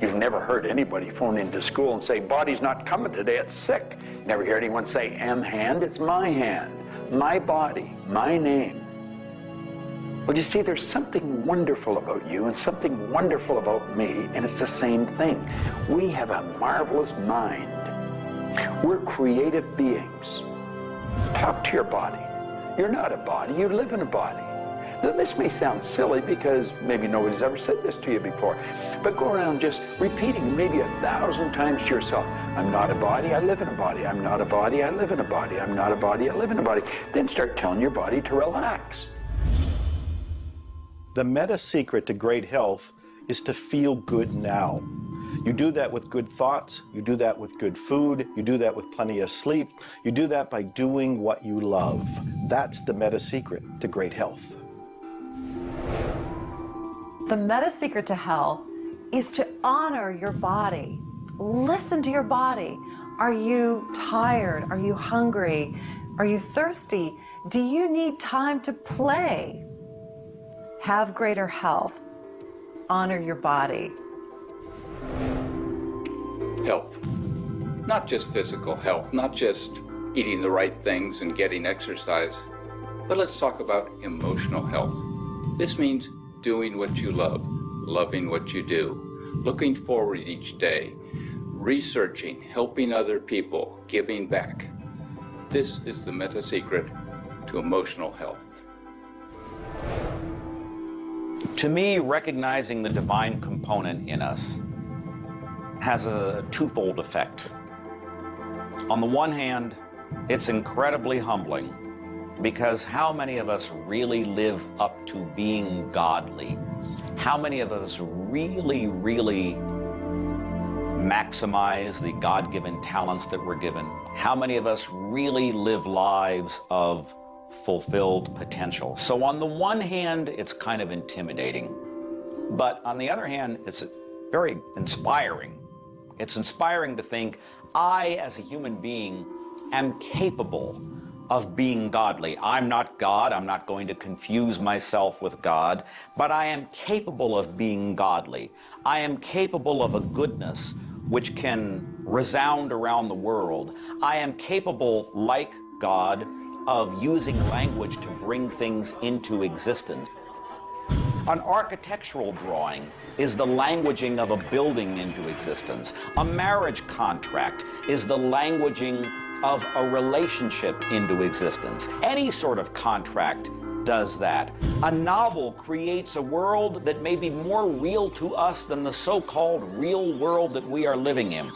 You've never heard anybody phone into school and say, body's not coming today, it's sick. Never hear anyone say, hand, it's my hand, my body, my name. Well, you see, there's something wonderful about you and something wonderful about me, and it's the same thing. We have a marvelous mind. We're creative beings. Talk to your body. You're not a body, you live in a body. Now, this may sound silly because maybe nobody's ever said this to you before, but go around just repeating maybe 1,000 times to yourself, I'm not a body, I live in a body. I'm not a body, I live in a body. I'm not a body, I live in a body. Then start telling your body to relax. The meta secret to great health is to feel good now. You do that with good thoughts, you do that with good food, you do that with plenty of sleep, you do that by doing what you love. That's the meta secret to great health. The meta secret to health is to honor your body. Listen to your body. Are you tired? Are you hungry? Are you thirsty? Do you need time to play? Have greater health. Honor your body. Health. Not just physical health, not just eating the right things and getting exercise, but let's talk about emotional health. This means doing what you love, loving what you do, looking forward each day, researching, helping other people, giving back. This is the meta secret to emotional health. To me, recognizing the divine component in us has a twofold effect. On the one hand, it's incredibly humbling, because how many of us really live up to being godly? How many of us really maximize the God-given talents that we're given? How many of us really live lives of fulfilled potential? So on the one hand, it's kind of intimidating, but on the other hand, it's very inspiring. It's inspiring to think, I, as a human being, am capable of being godly. I'm not God. I'm not going to confuse myself with God, but I am capable of being godly. I am capable of a goodness which can resound around the world. I am capable, like God, of using language to bring things into existence. An architectural drawing is the languaging of a building into existence. A marriage contract is the languaging of a relationship into existence. Any sort of contract does that. A novel creates a world that may be more real to us than the so-called real world that we are living in.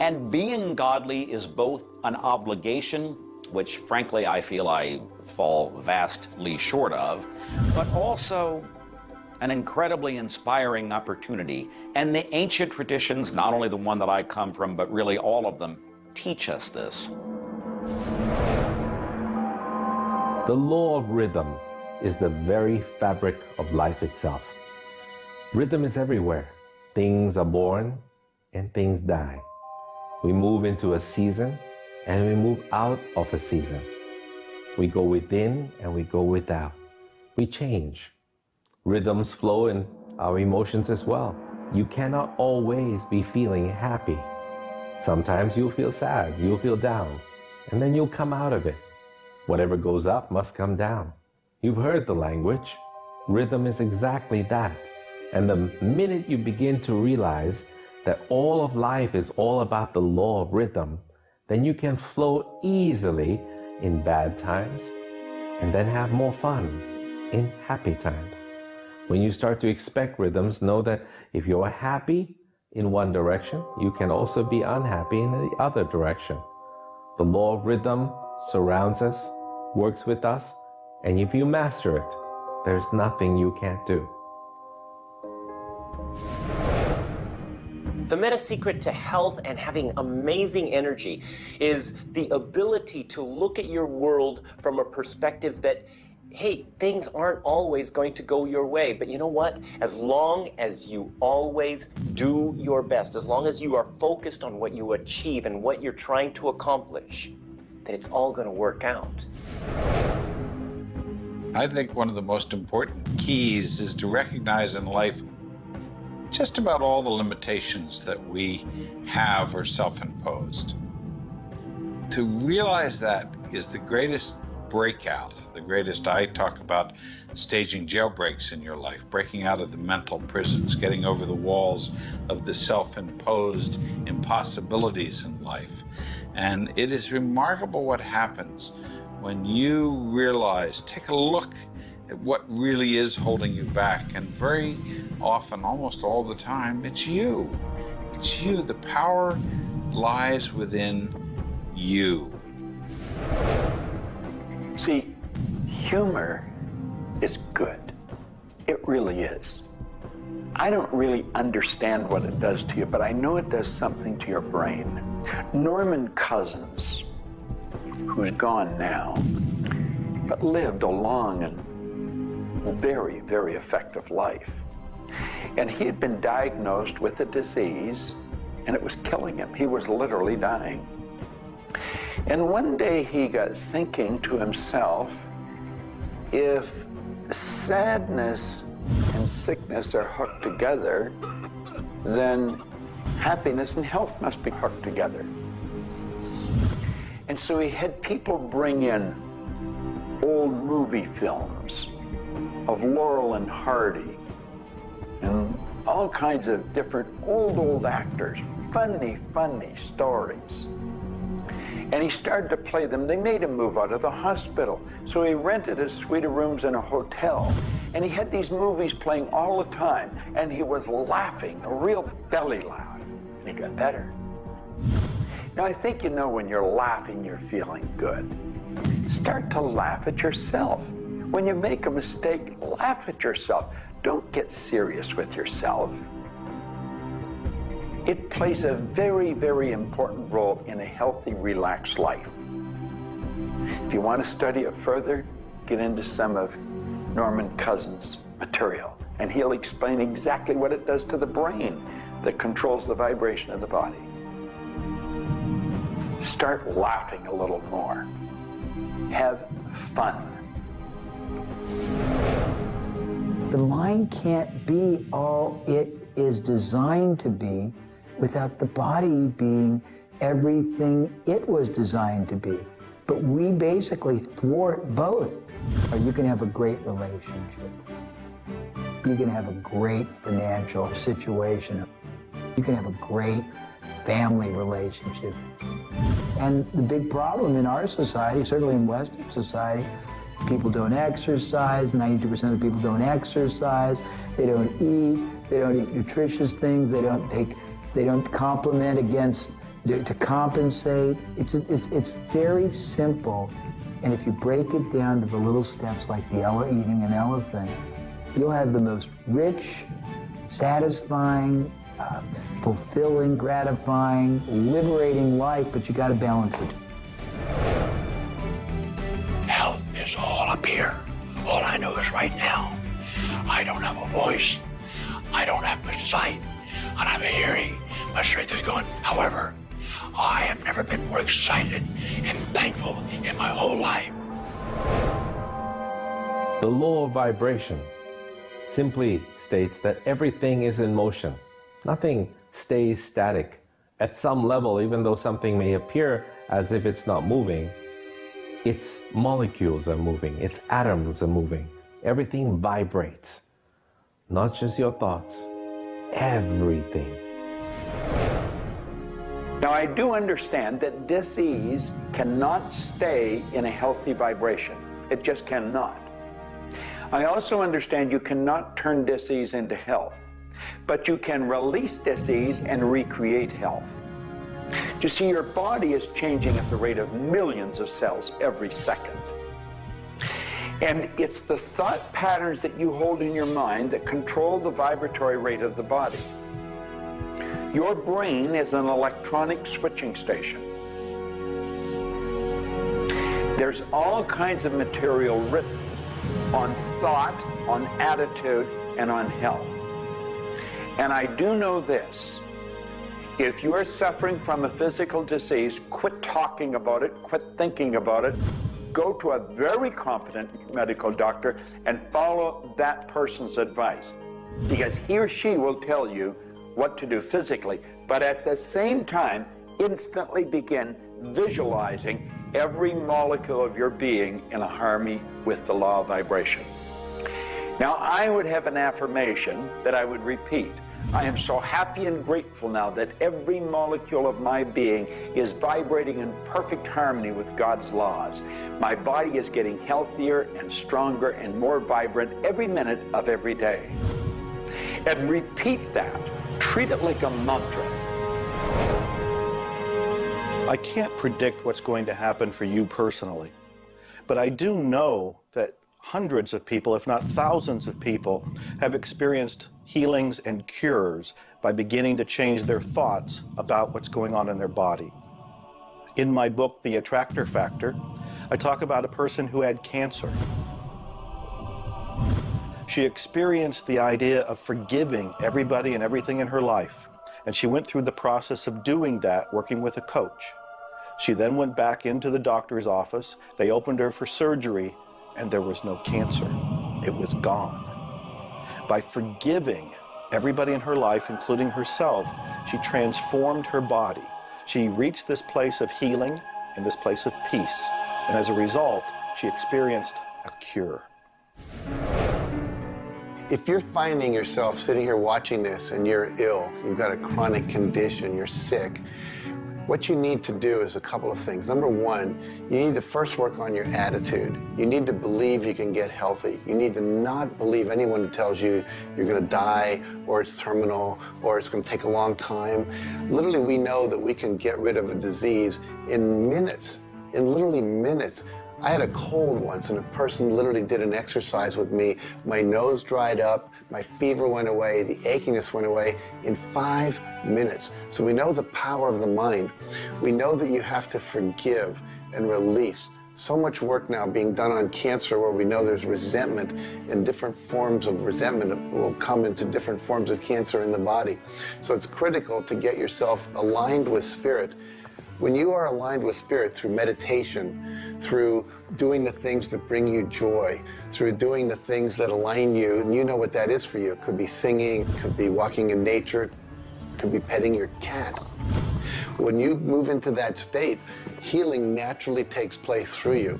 And being godly is both an obligation, which frankly I feel I fall vastly short of, but also an incredibly inspiring opportunity. And the ancient traditions, not only the one that I come from, but really all of them, teach us this. The law of rhythm is the very fabric of life itself. Rhythm is everywhere. Things are born and things die. We move into a season and we move out of a season. We go within and we go without. We change. Rhythms flow in our emotions as well. You cannot always be feeling happy. Sometimes you'll feel sad, you'll feel down, and then you'll come out of it. Whatever goes up must come down. You've heard the language. Rhythm is exactly that. And the minute you begin to realize that all of life is all about the law of rhythm, then you can flow easily in bad times and then have more fun in happy times. When you start to expect rhythms, know that if you're happy in one direction, you can also be unhappy in the other direction. The law of rhythm surrounds us, works with us, and if you master it, there's nothing you can't do. The meta secret to health and having amazing energy is the ability to look at your world from a perspective that, hey, things aren't always going to go your way, but you know what? As long as you always do your best, as long as you are focused on what you achieve and what you're trying to accomplish, then it's all going to work out. I think one of the most important keys is to recognize in life just about all the limitations that we have are self-imposed. To realize that is the greatest breakout, the greatest. I talk about staging jailbreaks in your life, breaking out of the mental prisons, getting over the walls of the self-imposed impossibilities in life. And it is remarkable what happens when you realize, take a look at what really is holding you back. And very often, almost all the time, it's you. It's you. The power lies within you. See, humor is good. It really is. I don't really understand what it does to you, but I know it does something to your brain. Norman Cousins, who's gone now, but lived a long and very, very effective life. And he had been diagnosed with a disease, and it was killing him. He was literally dying. And one day he got thinking to himself, if sadness and sickness are hooked together, then happiness and health must be hooked together. And so he had people bring in old movie films of Laurel and Hardy and all kinds of different old actors, funny stories. And he started to play them. They made him move out of the hospital. So he rented a suite of rooms in a hotel. And he had these movies playing all the time. And he was laughing, a real belly laugh. And he got better. Now, I think you know when you're laughing, you're feeling good. Start to laugh at yourself. When you make a mistake, laugh at yourself. Don't get serious with yourself. It plays a very, very important role in a healthy, relaxed life. If you want to study it further, get into some of Norman Cousins' material, and he'll explain exactly what it does to the brain that controls the vibration of the body. Start laughing a little more. Have fun. The mind can't be all it is designed to be without the body being everything it was designed to be. But we basically thwart both. Or you can have a great relationship. You can have a great financial situation. You can have a great family relationship. And the big problem in our society, certainly in Western society, people don't exercise, 92% of people don't exercise, they don't eat nutritious things, they don't complement to compensate. It's very simple. And if you break it down to the little steps like eating an elephant, you'll have the most rich, satisfying, fulfilling, gratifying, liberating life, but you got to balance it. Health is all up here. All I know is right now, I don't have a voice, I don't have much sight, I don't have a hearing. My strength is gone. However, I have never been more excited and thankful in my whole life. The law of vibration simply states that everything is in motion. Nothing stays static. At some level, even though something may appear as if it's not moving, its molecules are moving, its atoms are moving. Everything vibrates. Not just your thoughts, everything. Now, I do understand that disease cannot stay in a healthy vibration. It just cannot. I also understand you cannot turn disease into health, but you can release disease and recreate health. You see, your body is changing at the rate of millions of cells every second. And it's the thought patterns that you hold in your mind that control the vibratory rate of the body. Your brain is an electronic switching station. There's all kinds of material written on thought, on attitude, and on health. And I do know this. If you are suffering from a physical disease, quit talking about it, quit thinking about it. Go to a very competent medical doctor and follow that person's advice, because he or she will tell you what to do physically, but at the same time, instantly begin visualizing every molecule of your being in a harmony with the law of vibration. Now, I would have an affirmation that I would repeat. I am so happy and grateful now that every molecule of my being is vibrating in perfect harmony with God's laws. My body is getting healthier and stronger and more vibrant every minute of every day. And repeat that. Treat it like a mantra. I can't predict what's going to happen for you personally, but I do know that hundreds of people, if not thousands of people, have experienced healings and cures by beginning to change their thoughts about what's going on in their body. In my book, The Attractor Factor, I talk about a person who had cancer. She experienced the idea of forgiving everybody and everything in her life, and she went through the process of doing that, working with a coach. She then went back into the doctor's office. They opened her for surgery, and there was no cancer. It was gone. By forgiving everybody in her life, including herself, she transformed her body. She reached this place of healing and this place of peace. And as a result, she experienced a cure. If you're finding yourself sitting here watching this and you're ill, you've got a chronic condition, you're sick, what you need to do is a couple of things. Number one, you need to first work on your attitude. You need to believe you can get healthy. You need to not believe anyone who tells you you're going to die, or it's terminal, or it's going to take a long time. Literally, we know that we can get rid of a disease in minutes, in literally minutes. I had a cold once, and a person literally did an exercise with me. My nose dried up, my fever went away, the achiness went away in 5 minutes. So we know the power of the mind. We know that you have to forgive and release. So much work now being done on cancer, where we know there's resentment, and different forms of resentment will come into different forms of cancer in the body. So it's critical to get yourself aligned with spirit. When you are aligned with spirit through meditation, through doing the things that bring you joy, through doing the things that align you, and you know what that is for you. It could be singing, it could be walking in nature, it could be petting your cat. When you move into that state, healing naturally takes place through you.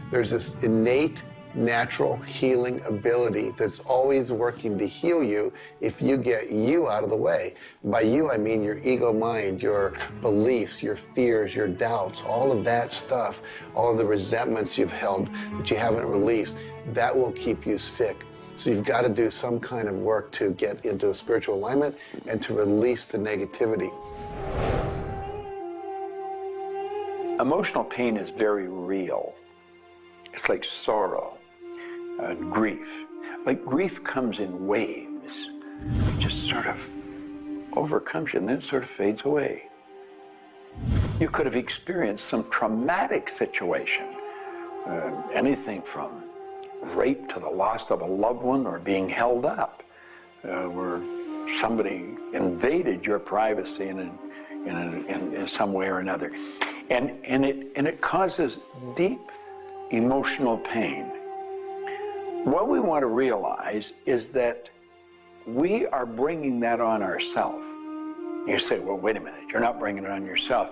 There's this innate, natural healing ability that's always working to heal you if you get you out of the way. By you, I mean your ego mind, your beliefs, your fears, your doubts, all of that stuff, all of the resentments you've held that you haven't released, that will keep you sick. So you've got to do some kind of work to get into a spiritual alignment and to release the negativity. Emotional pain is very real. It's like sorrow and grief. Like grief comes in waves. It just sort of overcomes you and then sort of fades away. You could have experienced some traumatic situation, anything from rape to the loss of a loved one, or being held up, where somebody invaded your privacy in some way or another. And it causes deep emotional pain. What we want to realize is that we are bringing that on ourselves. You say, well, wait a minute, you're not bringing it on yourself.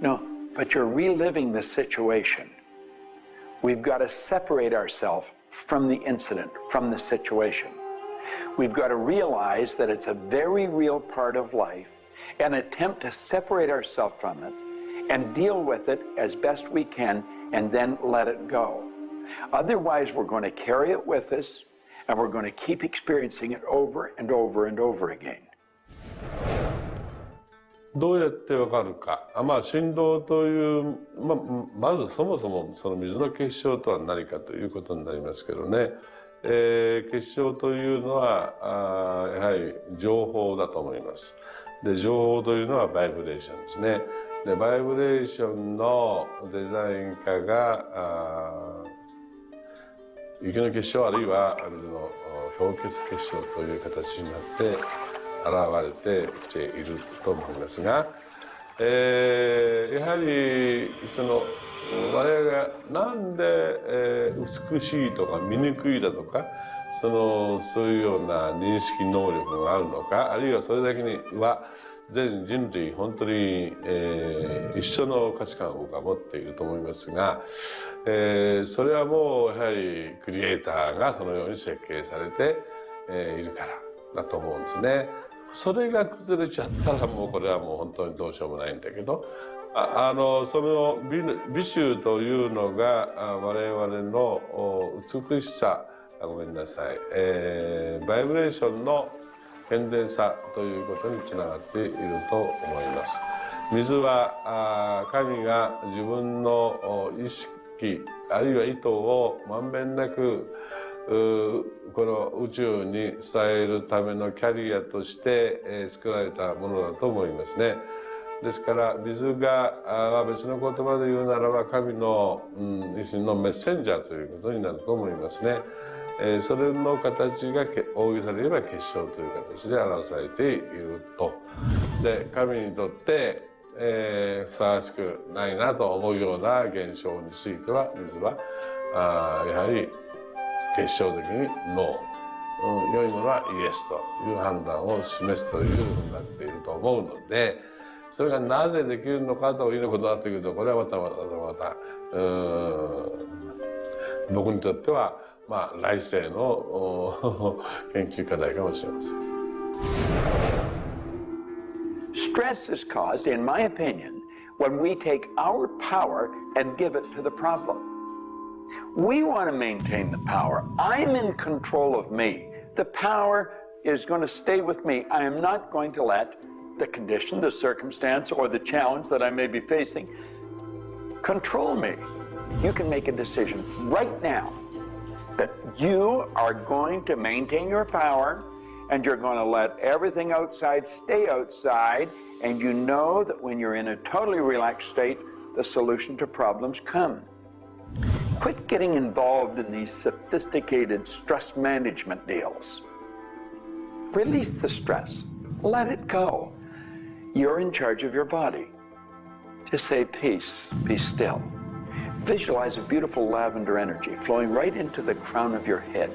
No, but you're reliving the situation. We've got to separate ourselves from the incident, from the situation. We've got to realize that it's a very real part of life, and attempt to separate ourselves from it and deal with it as best we can, and then let it go. Otherwise, we're going to carry it with us, and we're going to keep experiencing it over and over and over again. どうやってわかるか。振動という、まずそもそもその水の結晶とは何かということになりますけどね。結晶というのはやはり情報だと思います。で、情報というのはバイブレーションですね。で、バイブレーションのデザイン家が雪の結晶あるいは水の氷結結晶という形になって現れてきていると思いますが、やはり我々がなんで美しいとか醜いだとかそういうような認識能力があるのか、あるいはそれだけには全人類本当に一緒の価値観を僕は持っていると思いますが、それはもうやはりクリエイターがそのように設計されているからだと思うんですね。それが崩れちゃったらもうこれはもう本当にどうしようもないんだけど、その美醜というのが我々の美しさ、ごめんなさい、バイブレーションの健全さということにつながっていると思います。水は神が自分の意機あるいは意図をまんべんなくこの宇宙に伝えるためのキャリアとして、作られたものだと思いますね。ですから水が別の言葉で言うならば神の、一種のメッセンジャーということになると思いますね。それの形が大げさで言えば結晶という形で表されていると。で神にとって、ふさわしくないなと思うような現象については水はやはり結晶的にノー、良いものはイエスという判断を示すというふうになっていると思うので、それがなぜできるのかということになってくると、これはまた僕にとっては来世の研究課題かもしれません。Stress is caused, in my opinion, when we take our power and give it to the problem. We want to maintain the power. I'm in control of me. The power is going to stay with me. I am not going to let the condition, the circumstance, or the challenge that I may be facing control me. You can make a decision right now that you are going to maintain your power and you're going to let everything outside stay outside, and you know that when you're in a totally relaxed state, the solution to problems come. Quit getting involved in these sophisticated stress management deals. Release the stress. Let it go. You're in charge of your body. Just say, peace, be still. Visualize a beautiful lavender energy flowing right into the crown of your head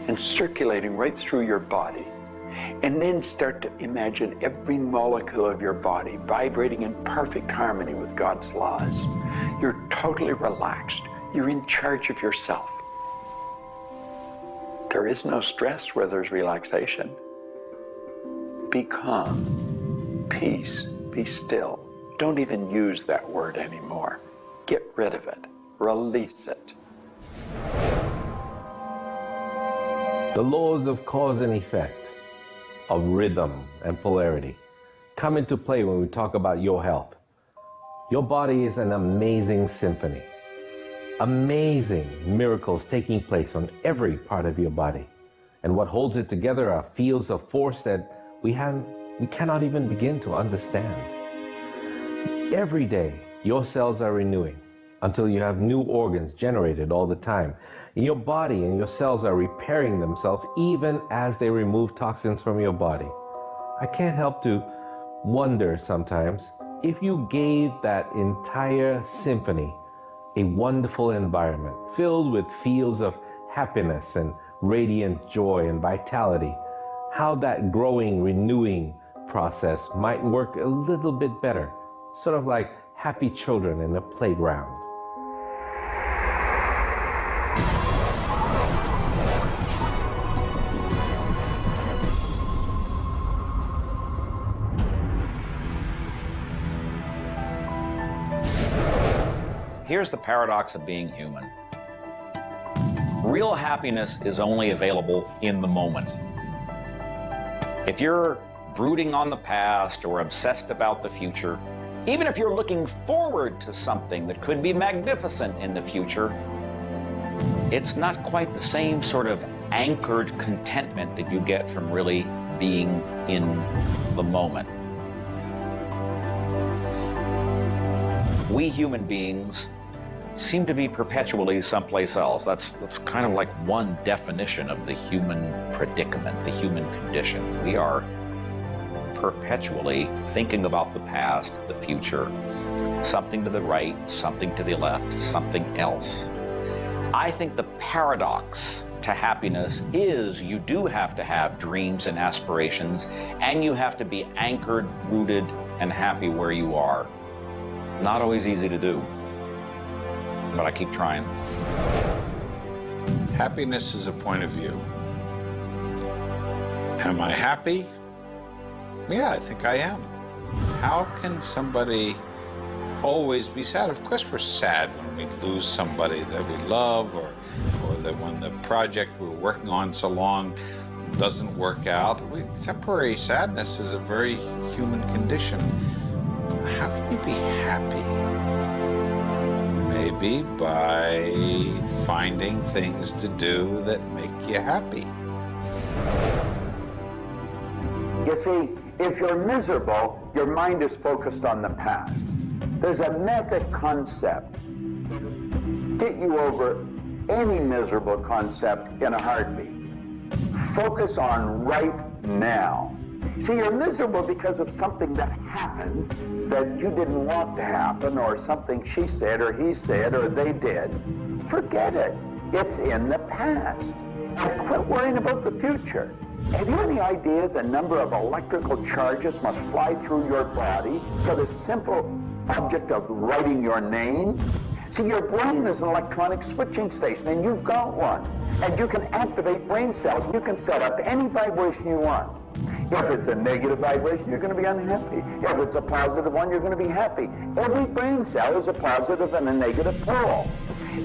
and circulating right through your body. And then start to imagine every molecule of your body vibrating in perfect harmony with God's laws. You're totally relaxed. You're in charge of yourself. There is no stress where there's relaxation. Be calm, peace, be still. Don't even use that word anymore. Get rid of it. Release it. The laws of cause and effect, of rhythm and polarity, come into play when we talk about your health. Your body is an amazing symphony. Amazing miracles taking place on every part of your body. And what holds it together are fields of force that we cannot even begin to understand. Every day, your cells are renewing until you have new organs generated all the time. Your body and your cells are repairing themselves even as they remove toxins from your body. I can't help to wonder sometimes if you gave that entire symphony a wonderful environment filled with fields of happiness and radiant joy and vitality, how that growing, renewing process might work a little bit better, sort of like happy children in a playground. Here's the paradox of being human. Real happiness is only available in the moment. If you're brooding on the past or obsessed about the future, even if you're looking forward to something that could be magnificent in the future, it's not quite the same sort of anchored contentment that you get from really being in the moment. We human beings seem to be perpetually someplace else. That's kind of like one definition of the human predicament, the human condition. We are perpetually thinking about the past, the future, something to the right, something to the left, something else. I think the paradox to happiness is you do have to have dreams and aspirations, and you have to be anchored, rooted, and happy where you are. Not always easy to do, but I keep trying. Happiness is a point of view. Am I happy? Yeah, I think I am. How can somebody always be sad? Of course we're sad when we lose somebody that we love, or that when the project we're working on so long doesn't work out. Temporary sadness is a very human condition. How can you be happy? Maybe by finding things to do that make you happy. You see, if you're miserable, your mind is focused on the past. There's a method concept get you over any miserable concept in a heartbeat. Focus on right now. See, you're miserable because of something that happened that you didn't want to happen, or something she said or he said or they did. Forget it. It's in the past. And quit worrying about the future. Have you any idea the number of electrical charges must fly through your body for the simple object of writing your name? See, your brain is an electronic switching station, and you've got one. And you can activate brain cells. You can set up any vibration you want. If it's a negative vibration, you're going to be unhappy. If it's a positive one, you're going to be happy. Every brain cell is a positive and a negative pole.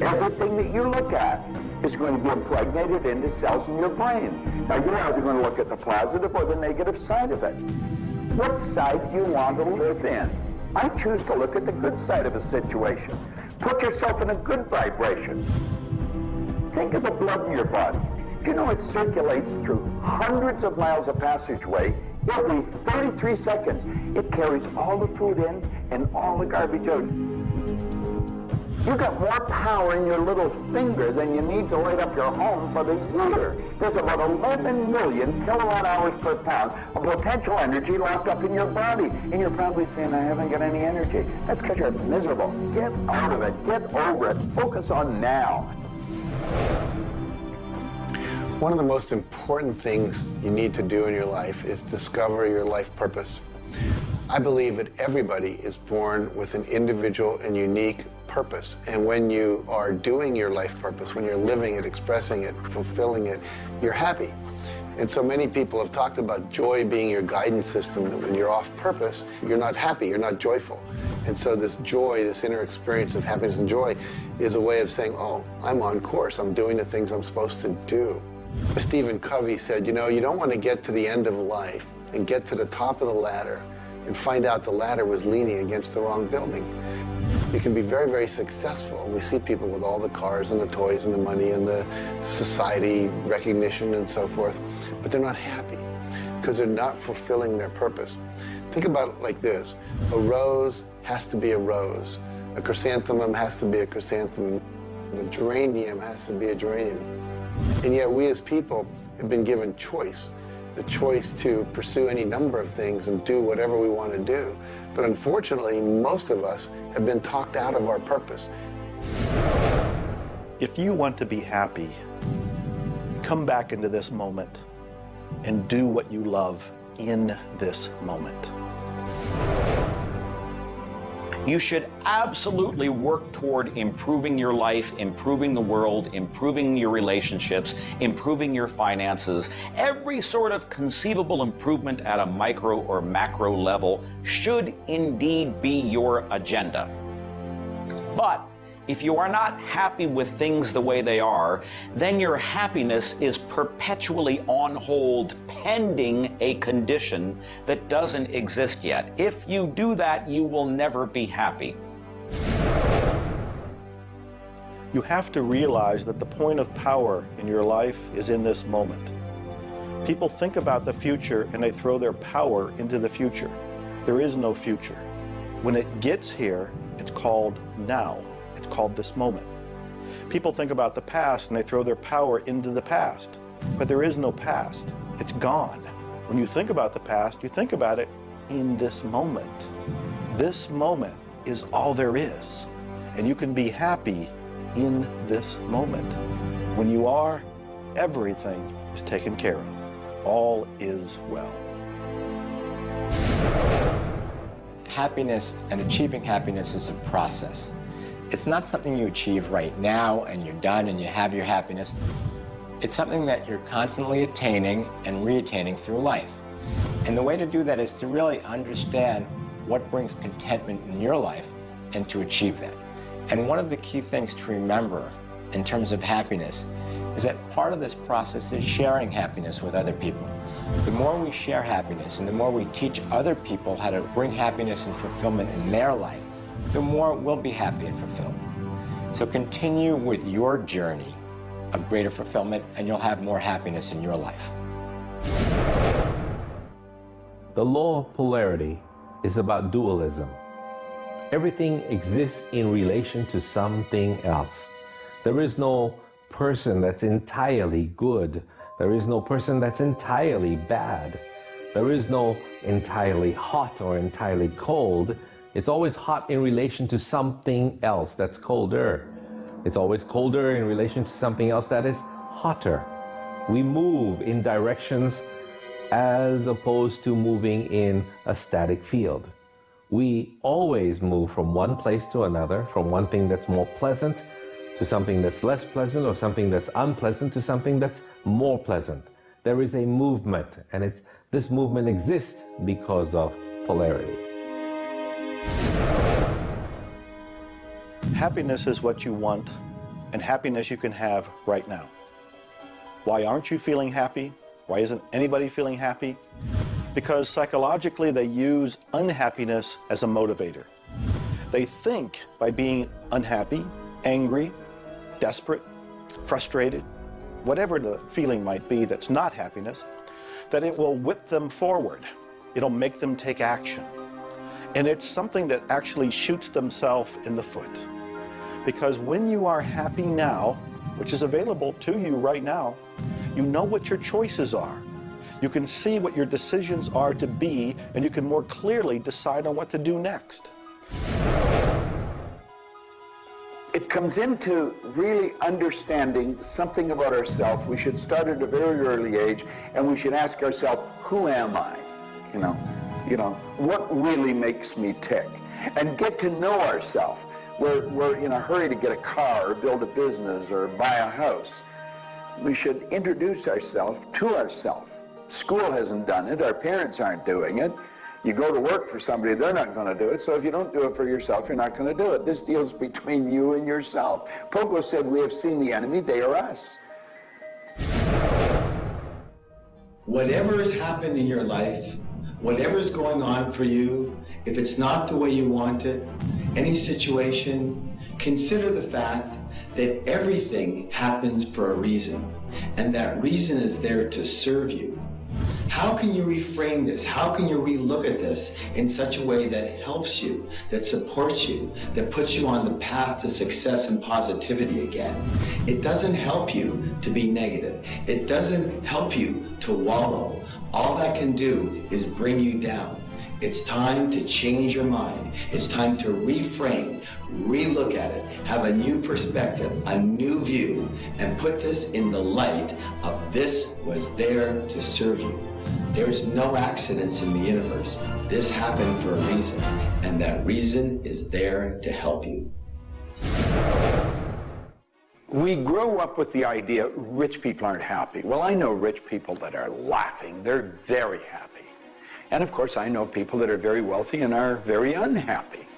Everything that you look at is going to be impregnated into cells in your brain. Now, you're either going to look at the positive or the negative side of it. What side do you want to live in? I choose to look at the good side of a situation. Put yourself in a good vibration. Think of the blood in your body. Do you know it circulates through hundreds of miles of passageway every 33 seconds? It carries all the food in and all the garbage out. You got more power in your little finger than you need to light up your home for the year. There's about 11 million kilowatt hours per pound of potential energy locked up in your body. And you're probably saying, I haven't got any energy. That's because you're miserable. Get out of it. Get over it. Focus on now. One of the most important things you need to do in your life is discover your life purpose. I believe that everybody is born with an individual and unique purpose. And when you are doing your life purpose, when you're living it, expressing it, fulfilling it, you're happy. And so many people have talked about joy being your guidance system, that when you're off purpose, you're not happy, you're not joyful. And so this joy, this inner experience of happiness and joy is a way of saying, oh, I'm on course, I'm doing the things I'm supposed to do. Stephen Covey said, you know, you don't want to get to the end of life and get to the top of the ladder and find out the ladder was leaning against the wrong building. You can be very, very successful. And we see people with all the cars and the toys and the money and the society recognition and so forth, but they're not happy because they're not fulfilling their purpose. Think about it like this. A rose has to be a rose. A chrysanthemum has to be a chrysanthemum. A geranium has to be a geranium. And yet we as people have been given choice. The choice to pursue any number of things and do whatever we want to do. But unfortunately, most of us have been talked out of our purpose. If you want to be happy, come back into this moment and do what you love in this moment. You should absolutely work toward improving your life, improving the world, improving your relationships, improving your finances. Every sort of conceivable improvement at a micro or macro level should indeed be your agenda. But if you are not happy with things the way they are, then your happiness is perpetually on hold pending a condition that doesn't exist yet. If you do that, you will never be happy. You have to realize that the point of power in your life is in this moment. People think about the future and they throw their power into the future. There is no future. When it gets here, it's called now. It's called this moment. People think about the past and they throw their power into the past. But there is no past. It's gone. When you think about the past, you think about it in this moment. This moment is all there is. And you can be happy in this moment. When you are, everything is taken care of. All is well. Happiness and achieving happiness is a process. It's not something you achieve right now and you're done and you have your happiness. It's something that you're constantly attaining and re-attaining through life. And the way to do that is to really understand what brings contentment in your life and to achieve that. And one of the key things to remember in terms of happiness is that part of this process is sharing happiness with other people. The more we share happiness and the more we teach other people how to bring happiness and fulfillment in their life, the more we'll be happy and fulfilled. So continue with your journey of greater fulfillment, and you'll have more happiness in your life. The law of polarity is about dualism. Everything exists in relation to something else. There is no person that's entirely good. There is no person that's entirely bad. There is no entirely hot or entirely cold. It's always hot in relation to something else that's colder. It's always colder in relation to something else that is hotter. We move in directions as opposed to moving in a static field. We always move from one place to another, from one thing that's more pleasant to something that's less pleasant, or something that's unpleasant to something that's more pleasant. There is a movement, and this movement exists because of polarity. Happiness is what you want, and happiness you can have right now. Why aren't you feeling happy? Why isn't anybody feeling happy? Because psychologically they use unhappiness as a motivator. They think by being unhappy, angry, desperate, frustrated, whatever the feeling might be that's not happiness, that it will whip them forward. It'll make them take action. And it's something that actually shoots themselves in the foot. Because when you are happy now, which is available to you right now, you know what your choices are. You can see what your decisions are to be, and you can more clearly decide on what to do next. It comes into really understanding something about ourselves. We should start at a very early age, and we should ask ourselves, who am I? You know, what really makes me tick? And get to know ourselves. We're in a hurry to get a car or build a business or buy a house. We should introduce ourselves to ourselves. School hasn't done it. Our parents aren't doing it. You go to work for somebody, they're not going to do it. So if you don't do it for yourself, you're not going to do it. This deals between you and yourself. Pogo said, we have seen the enemy, they are us. Whatever has happened in your life, whatever's going on for you, if it's not the way you want it, any situation, consider the fact that everything happens for a reason, and that reason is there to serve you. How can you reframe this? How can you relook at this in such a way that helps you, that supports you, that puts you on the path to success and positivity again? It doesn't help you to be negative. It doesn't help you to wallow. All that can do is bring you down. It's time to change your mind. It's time to reframe, relook at it, have a new perspective, a new view, and put this in the light of this was there to serve you. There's no accidents in the universe. This happened for a reason, and that reason is there to help you. We grow up with the idea rich people aren't happy. Well, I know rich people that are laughing. They're very happy. And of course, I know people that are very wealthy and are very unhappy.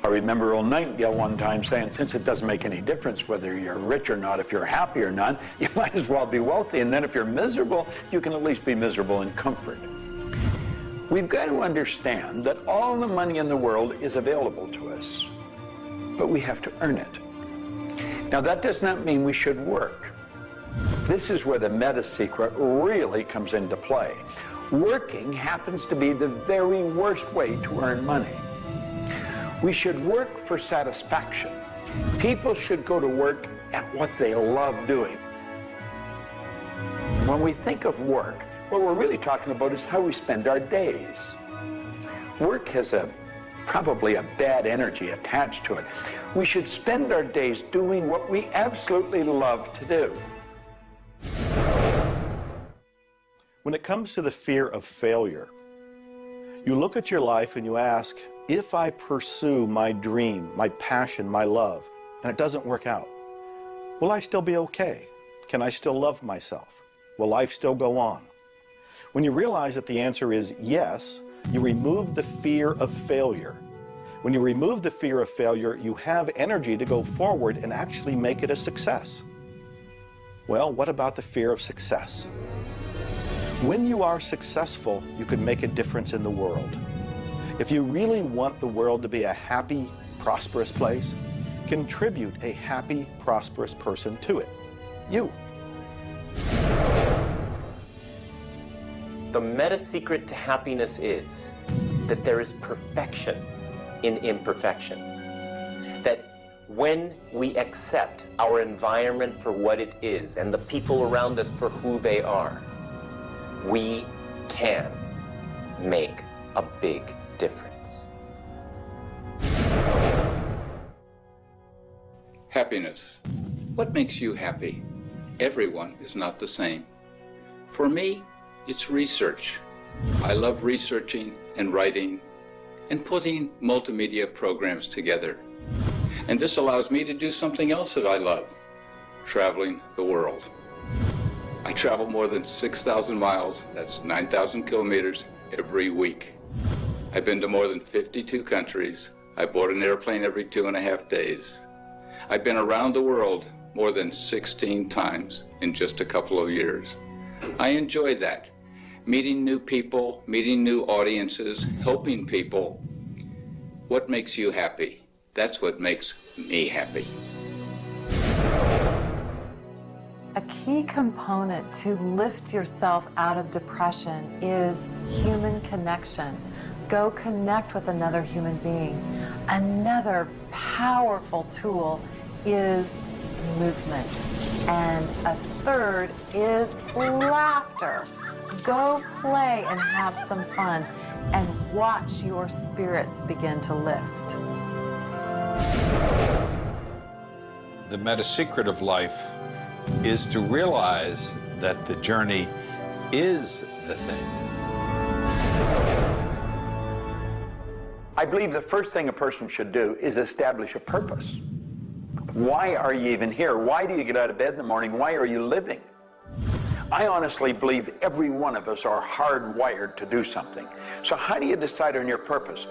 I remember old Nightingale one time saying, since it doesn't make any difference whether you're rich or not, if you're happy or not, you might as well be wealthy. And then if you're miserable, you can at least be miserable in comfort. We've got to understand that all the money in the world is available to us, but we have to earn it. Now, that does not mean we should work. This is where the meta secret really comes into play. Working happens to be the very worst way to earn money. We should work for satisfaction. People should go to work at what they love doing. When we think of work, what we're really talking about is how we spend our days. Work has probably a bad energy attached to it. We should spend our days doing what we absolutely love to do. When it comes to the fear of failure, you look at your life and you ask, if I pursue my dream, my passion, my love, and it doesn't work out, will I still be okay? Can I still love myself? Will life still go on? When you realize that the answer is yes, you remove the fear of failure. When you remove the fear of failure, you have energy to go forward and actually make it a success. Well, what about the fear of success? When you are successful, you can make a difference in the world. If you really want the world to be a happy, prosperous place, Contribute a happy, prosperous person to it. You. The meta secret to happiness is that there is perfection in imperfection. That when we accept our environment for what it is and the people around us for who they are, we can make a big difference. Happiness. What makes you happy? Everyone is not the same. For me, it's research. I love researching and writing and putting multimedia programs together. And this allows me to do something else that I love, traveling the world. I travel more than 6,000 miles, that's 9,000 kilometers, every week. I've been to more than 52 countries. I board an airplane every 2.5 days. I've been around the world more than 16 times in just a couple of years. I enjoy that. Meeting new people, meeting new audiences, helping people. What makes you happy? That's what makes me happy. A key component to lift yourself out of depression is human connection. Go connect with another human being. Another powerful tool is movement. And a third is laughter. Go play and have some fun and watch your spirits begin to lift. The meta secret of life is to realize that the journey is the thing. I believe the first thing a person should do is establish a purpose. Why are you even here? Why do you get out of bed in the morning? Why are you living? I honestly believe every one of us are hardwired to do something. So how do you decide on your purpose?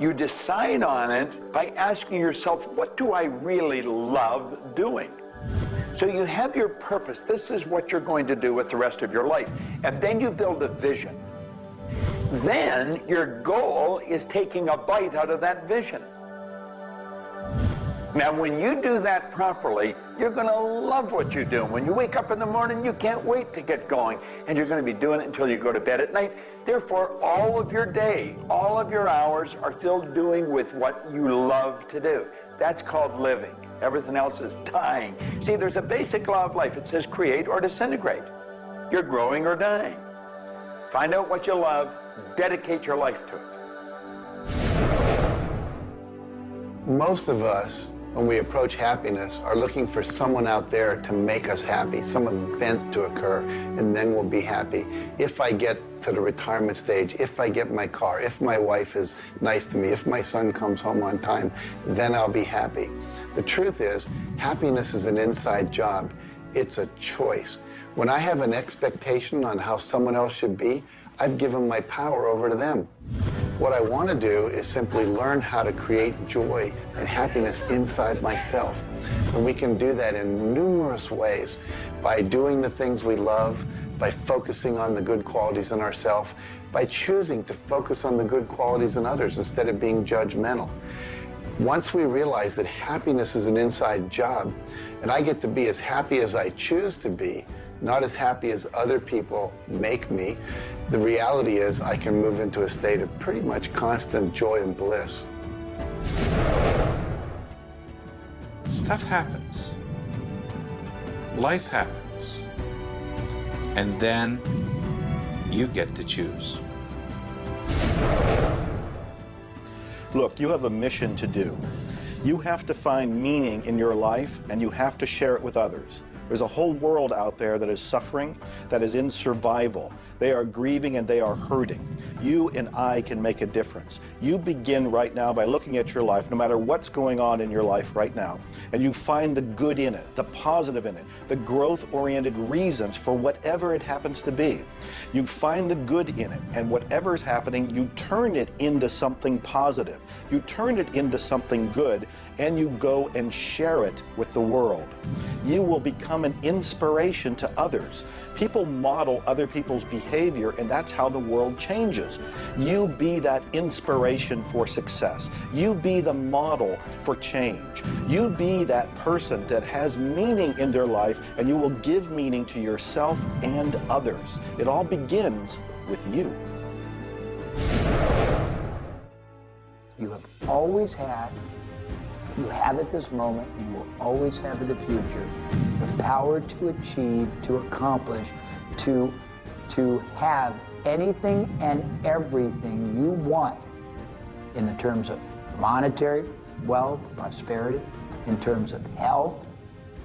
You decide on it by asking yourself, what do I really love doing? So you have your purpose. This is what you're going to do with the rest of your life. And then you build a vision. Then your goal is taking a bite out of that vision. Now, when you do that properly, you're going to love what you do. When you wake up in the morning, you can't wait to get going, and you're going to be doing it until you go to bed at night. Therefore, all of your day, all of your hours are filled doing with what you love to do. That's called living. Everything else is dying. See, there's a basic law of life. It says create or disintegrate. You're growing or dying. Find out what you love, dedicate your life to it. Most of us, when we approach happiness, are looking for someone out there to make us happy, some event to occur, and then we'll be happy. If I get to the retirement stage, if I get my car, if my wife is nice to me, if my son comes home on time, then I'll be happy. The truth is, happiness is an inside job. It's a choice. When I have an expectation on how someone else should be, I've given my power over to them. What I want to do is simply learn how to create joy and happiness inside myself. And we can do that in numerous ways, by doing the things we love, by focusing on the good qualities in ourselves, by choosing to focus on the good qualities in others instead of being judgmental. Once we realize that happiness is an inside job, and I get to be as happy as I choose to be, not as happy as other people make me, the reality is I can move into a state of pretty much constant joy and bliss. Stuff happens. Life happens. And then you get to choose. Look, you have a mission to do. You have to find meaning in your life, and you have to share it with others. There's a whole world out there that is suffering, that is in survival. They are grieving and they are hurting. You and I can make a difference. You begin right now by looking at your life, no matter what's going on in your life right now, and you find the good in it, the positive in it, the growth-oriented reasons for whatever it happens to be. You find the good in it, and whatever is happening, you turn it into something positive. You turn it into something good, and you go and share it with the world. You will become an inspiration to others. People model other people's behavior behavior, and that's how the world changes. You be that inspiration for success. You be the model for change. You be that person that has meaning in their life, and you will give meaning to yourself and others. It all begins with you. You have always had, you have at this moment, you will always have in the future, the power to achieve, to accomplish, to have anything and everything you want in the terms of monetary wealth, prosperity, in terms of health,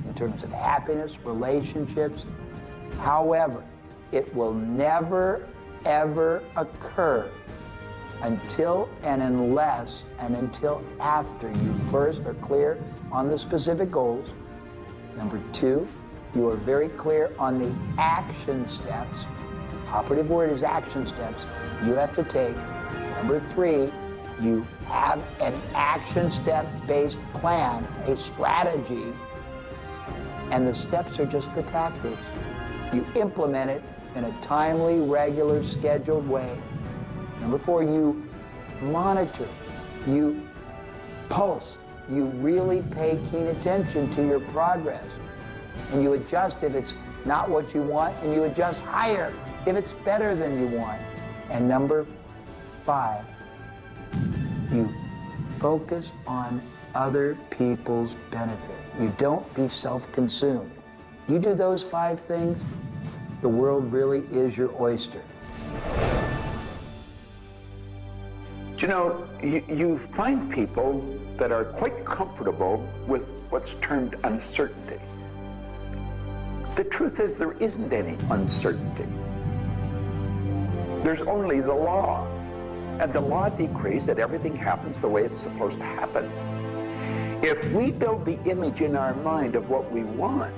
in terms of happiness, relationships. However, it will never, ever occur until and unless and until after you first are clear on the specific goals. Number two, you are very clear on the action steps. Operative word is action steps you have to take. Number three, you have an action step-based plan, a strategy, and the steps are just the tactics. You implement it in a timely, regular, scheduled way. Number four, you monitor, you pulse, you really pay keen attention to your progress. And you adjust if it's not what you want, and you adjust higher if it's better than you want. And number five, you focus on other people's benefit. You don't be self-consumed. You do those five things, the world really is your oyster. You know, you find people that are quite comfortable with what's termed uncertainty. The truth is there isn't any uncertainty. There's only the law. And the law decrees that everything happens the way it's supposed to happen. If we build the image in our mind of what we want,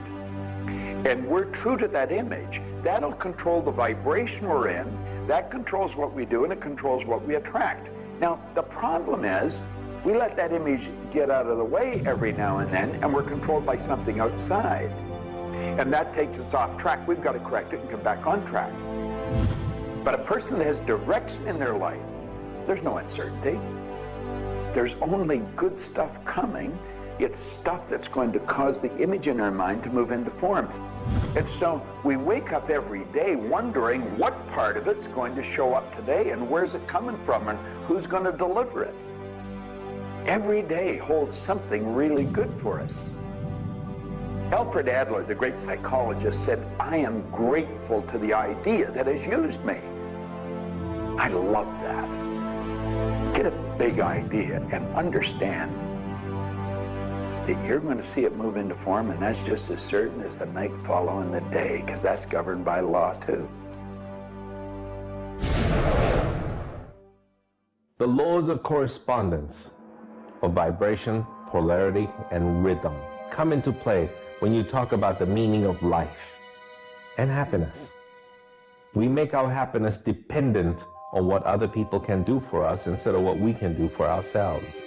and we're true to that image, that'll control the vibration we're in, that controls what we do, and it controls what we attract. Now, the problem is, we let that image get out of the way every now and then, and we're controlled by something outside. And that takes us off track. We've got to correct it and come back on track. But a person that has direction in their life, there's no uncertainty. There's only good stuff coming. It's stuff that's going to cause the image in our mind to move into form. And so we wake up every day wondering what part of it's going to show up today and where's it coming from and who's going to deliver it. Every day holds something really good for us. Alfred Adler, the great psychologist, said, "I am grateful to the idea that has used me." I love that. Get a big idea and understand that you're going to see it move into form, and that's just as certain as the night following the day, because that's governed by law too. The laws of correspondence, of vibration, polarity, and rhythm come into play when you talk about the meaning of life and happiness. We make our happiness dependent on what other people can do for us instead of what we can do for ourselves.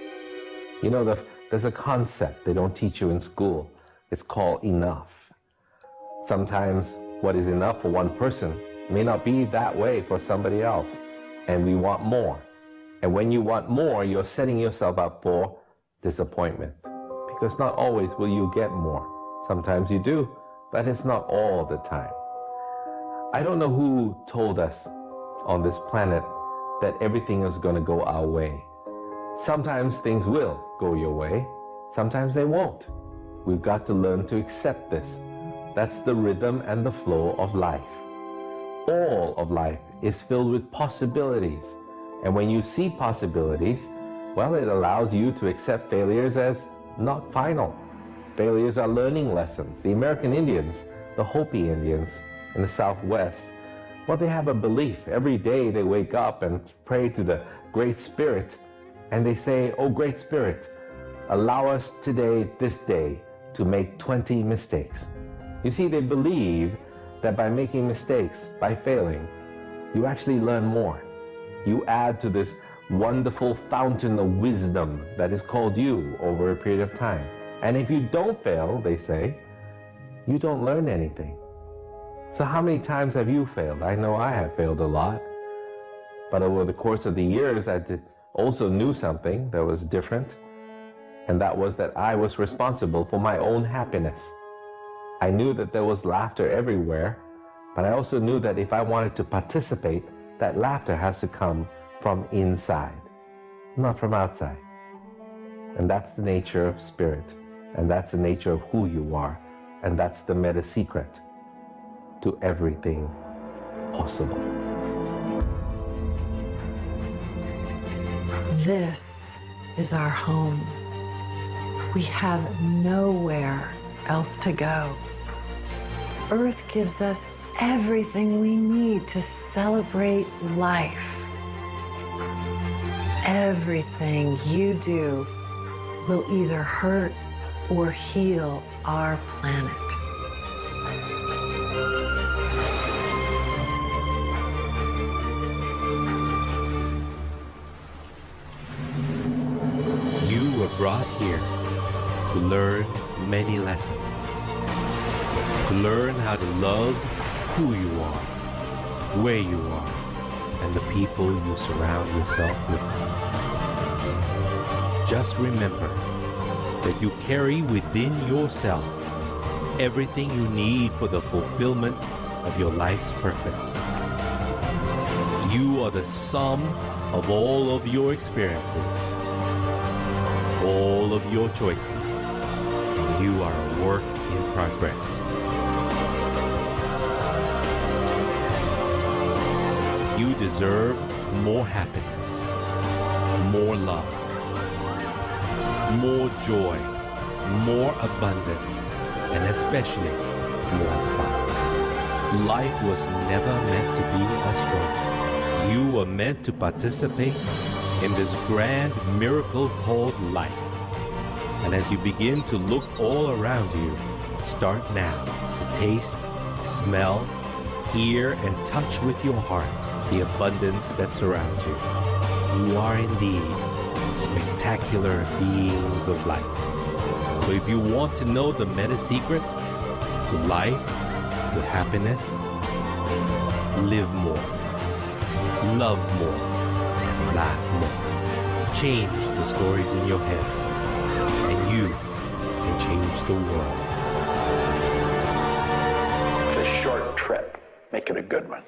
You know, there's a concept they don't teach you in school. It's called enough. Sometimes what is enough for one person may not be that way for somebody else, and we want more. And when you want more, you're setting yourself up for disappointment, because not always will you get more. Sometimes you do, but it's not all the time. I don't know who told us on this planet that everything is going to go our way. Sometimes things will go your way, sometimes they won't. We've got to learn to accept this. That's the rhythm and the flow of life. All of life is filled with possibilities. And when you see possibilities, well, it allows you to accept failures as not final. Failures are learning lessons. The American Indians, the Hopi Indians in the Southwest, well, they have a belief. Every day they wake up and pray to the Great Spirit, and they say, "Oh, Great Spirit, allow us today, this day, to make 20 mistakes." You see, they believe that by making mistakes, by failing, you actually learn more. You add to this wonderful fountain of wisdom that is called you over a period of time. And if you don't fail, they say, you don't learn anything. So how many times have you failed? I know I have failed a lot. But over the course of the years, I also knew something that was different. And that was that I was responsible for my own happiness. I knew that there was laughter everywhere, but I also knew that if I wanted to participate, that laughter has to come from inside, not from outside. And that's the nature of spirit, and that's the nature of who you are, and that's the meta secret to everything possible. This is our home. We have nowhere else to go. Earth gives us everything we need to celebrate life. Everything you do will either hurt or heal our planet. You were brought here to learn many lessons. To learn how to love who you are, where you are, and the people you surround yourself with. Just remember that you carry within yourself everything you need for the fulfillment of your life's purpose. You are the sum of all of your experiences, all of your choices, and you are a work in progress. You deserve more happiness, more love, more joy, more abundance, and especially more fun. Life was never meant to be a struggle. You were meant to participate in this grand miracle called life. And as you begin to look all around you, start now to taste, smell, hear, and touch with your heart the abundance that surrounds you. You are indeed spectacular beings of light. So if you want to know the meta secret to life, to happiness, live more, love more, laugh more. Change the stories in your head, and you can change the world. It's a short trip. Make it a good one.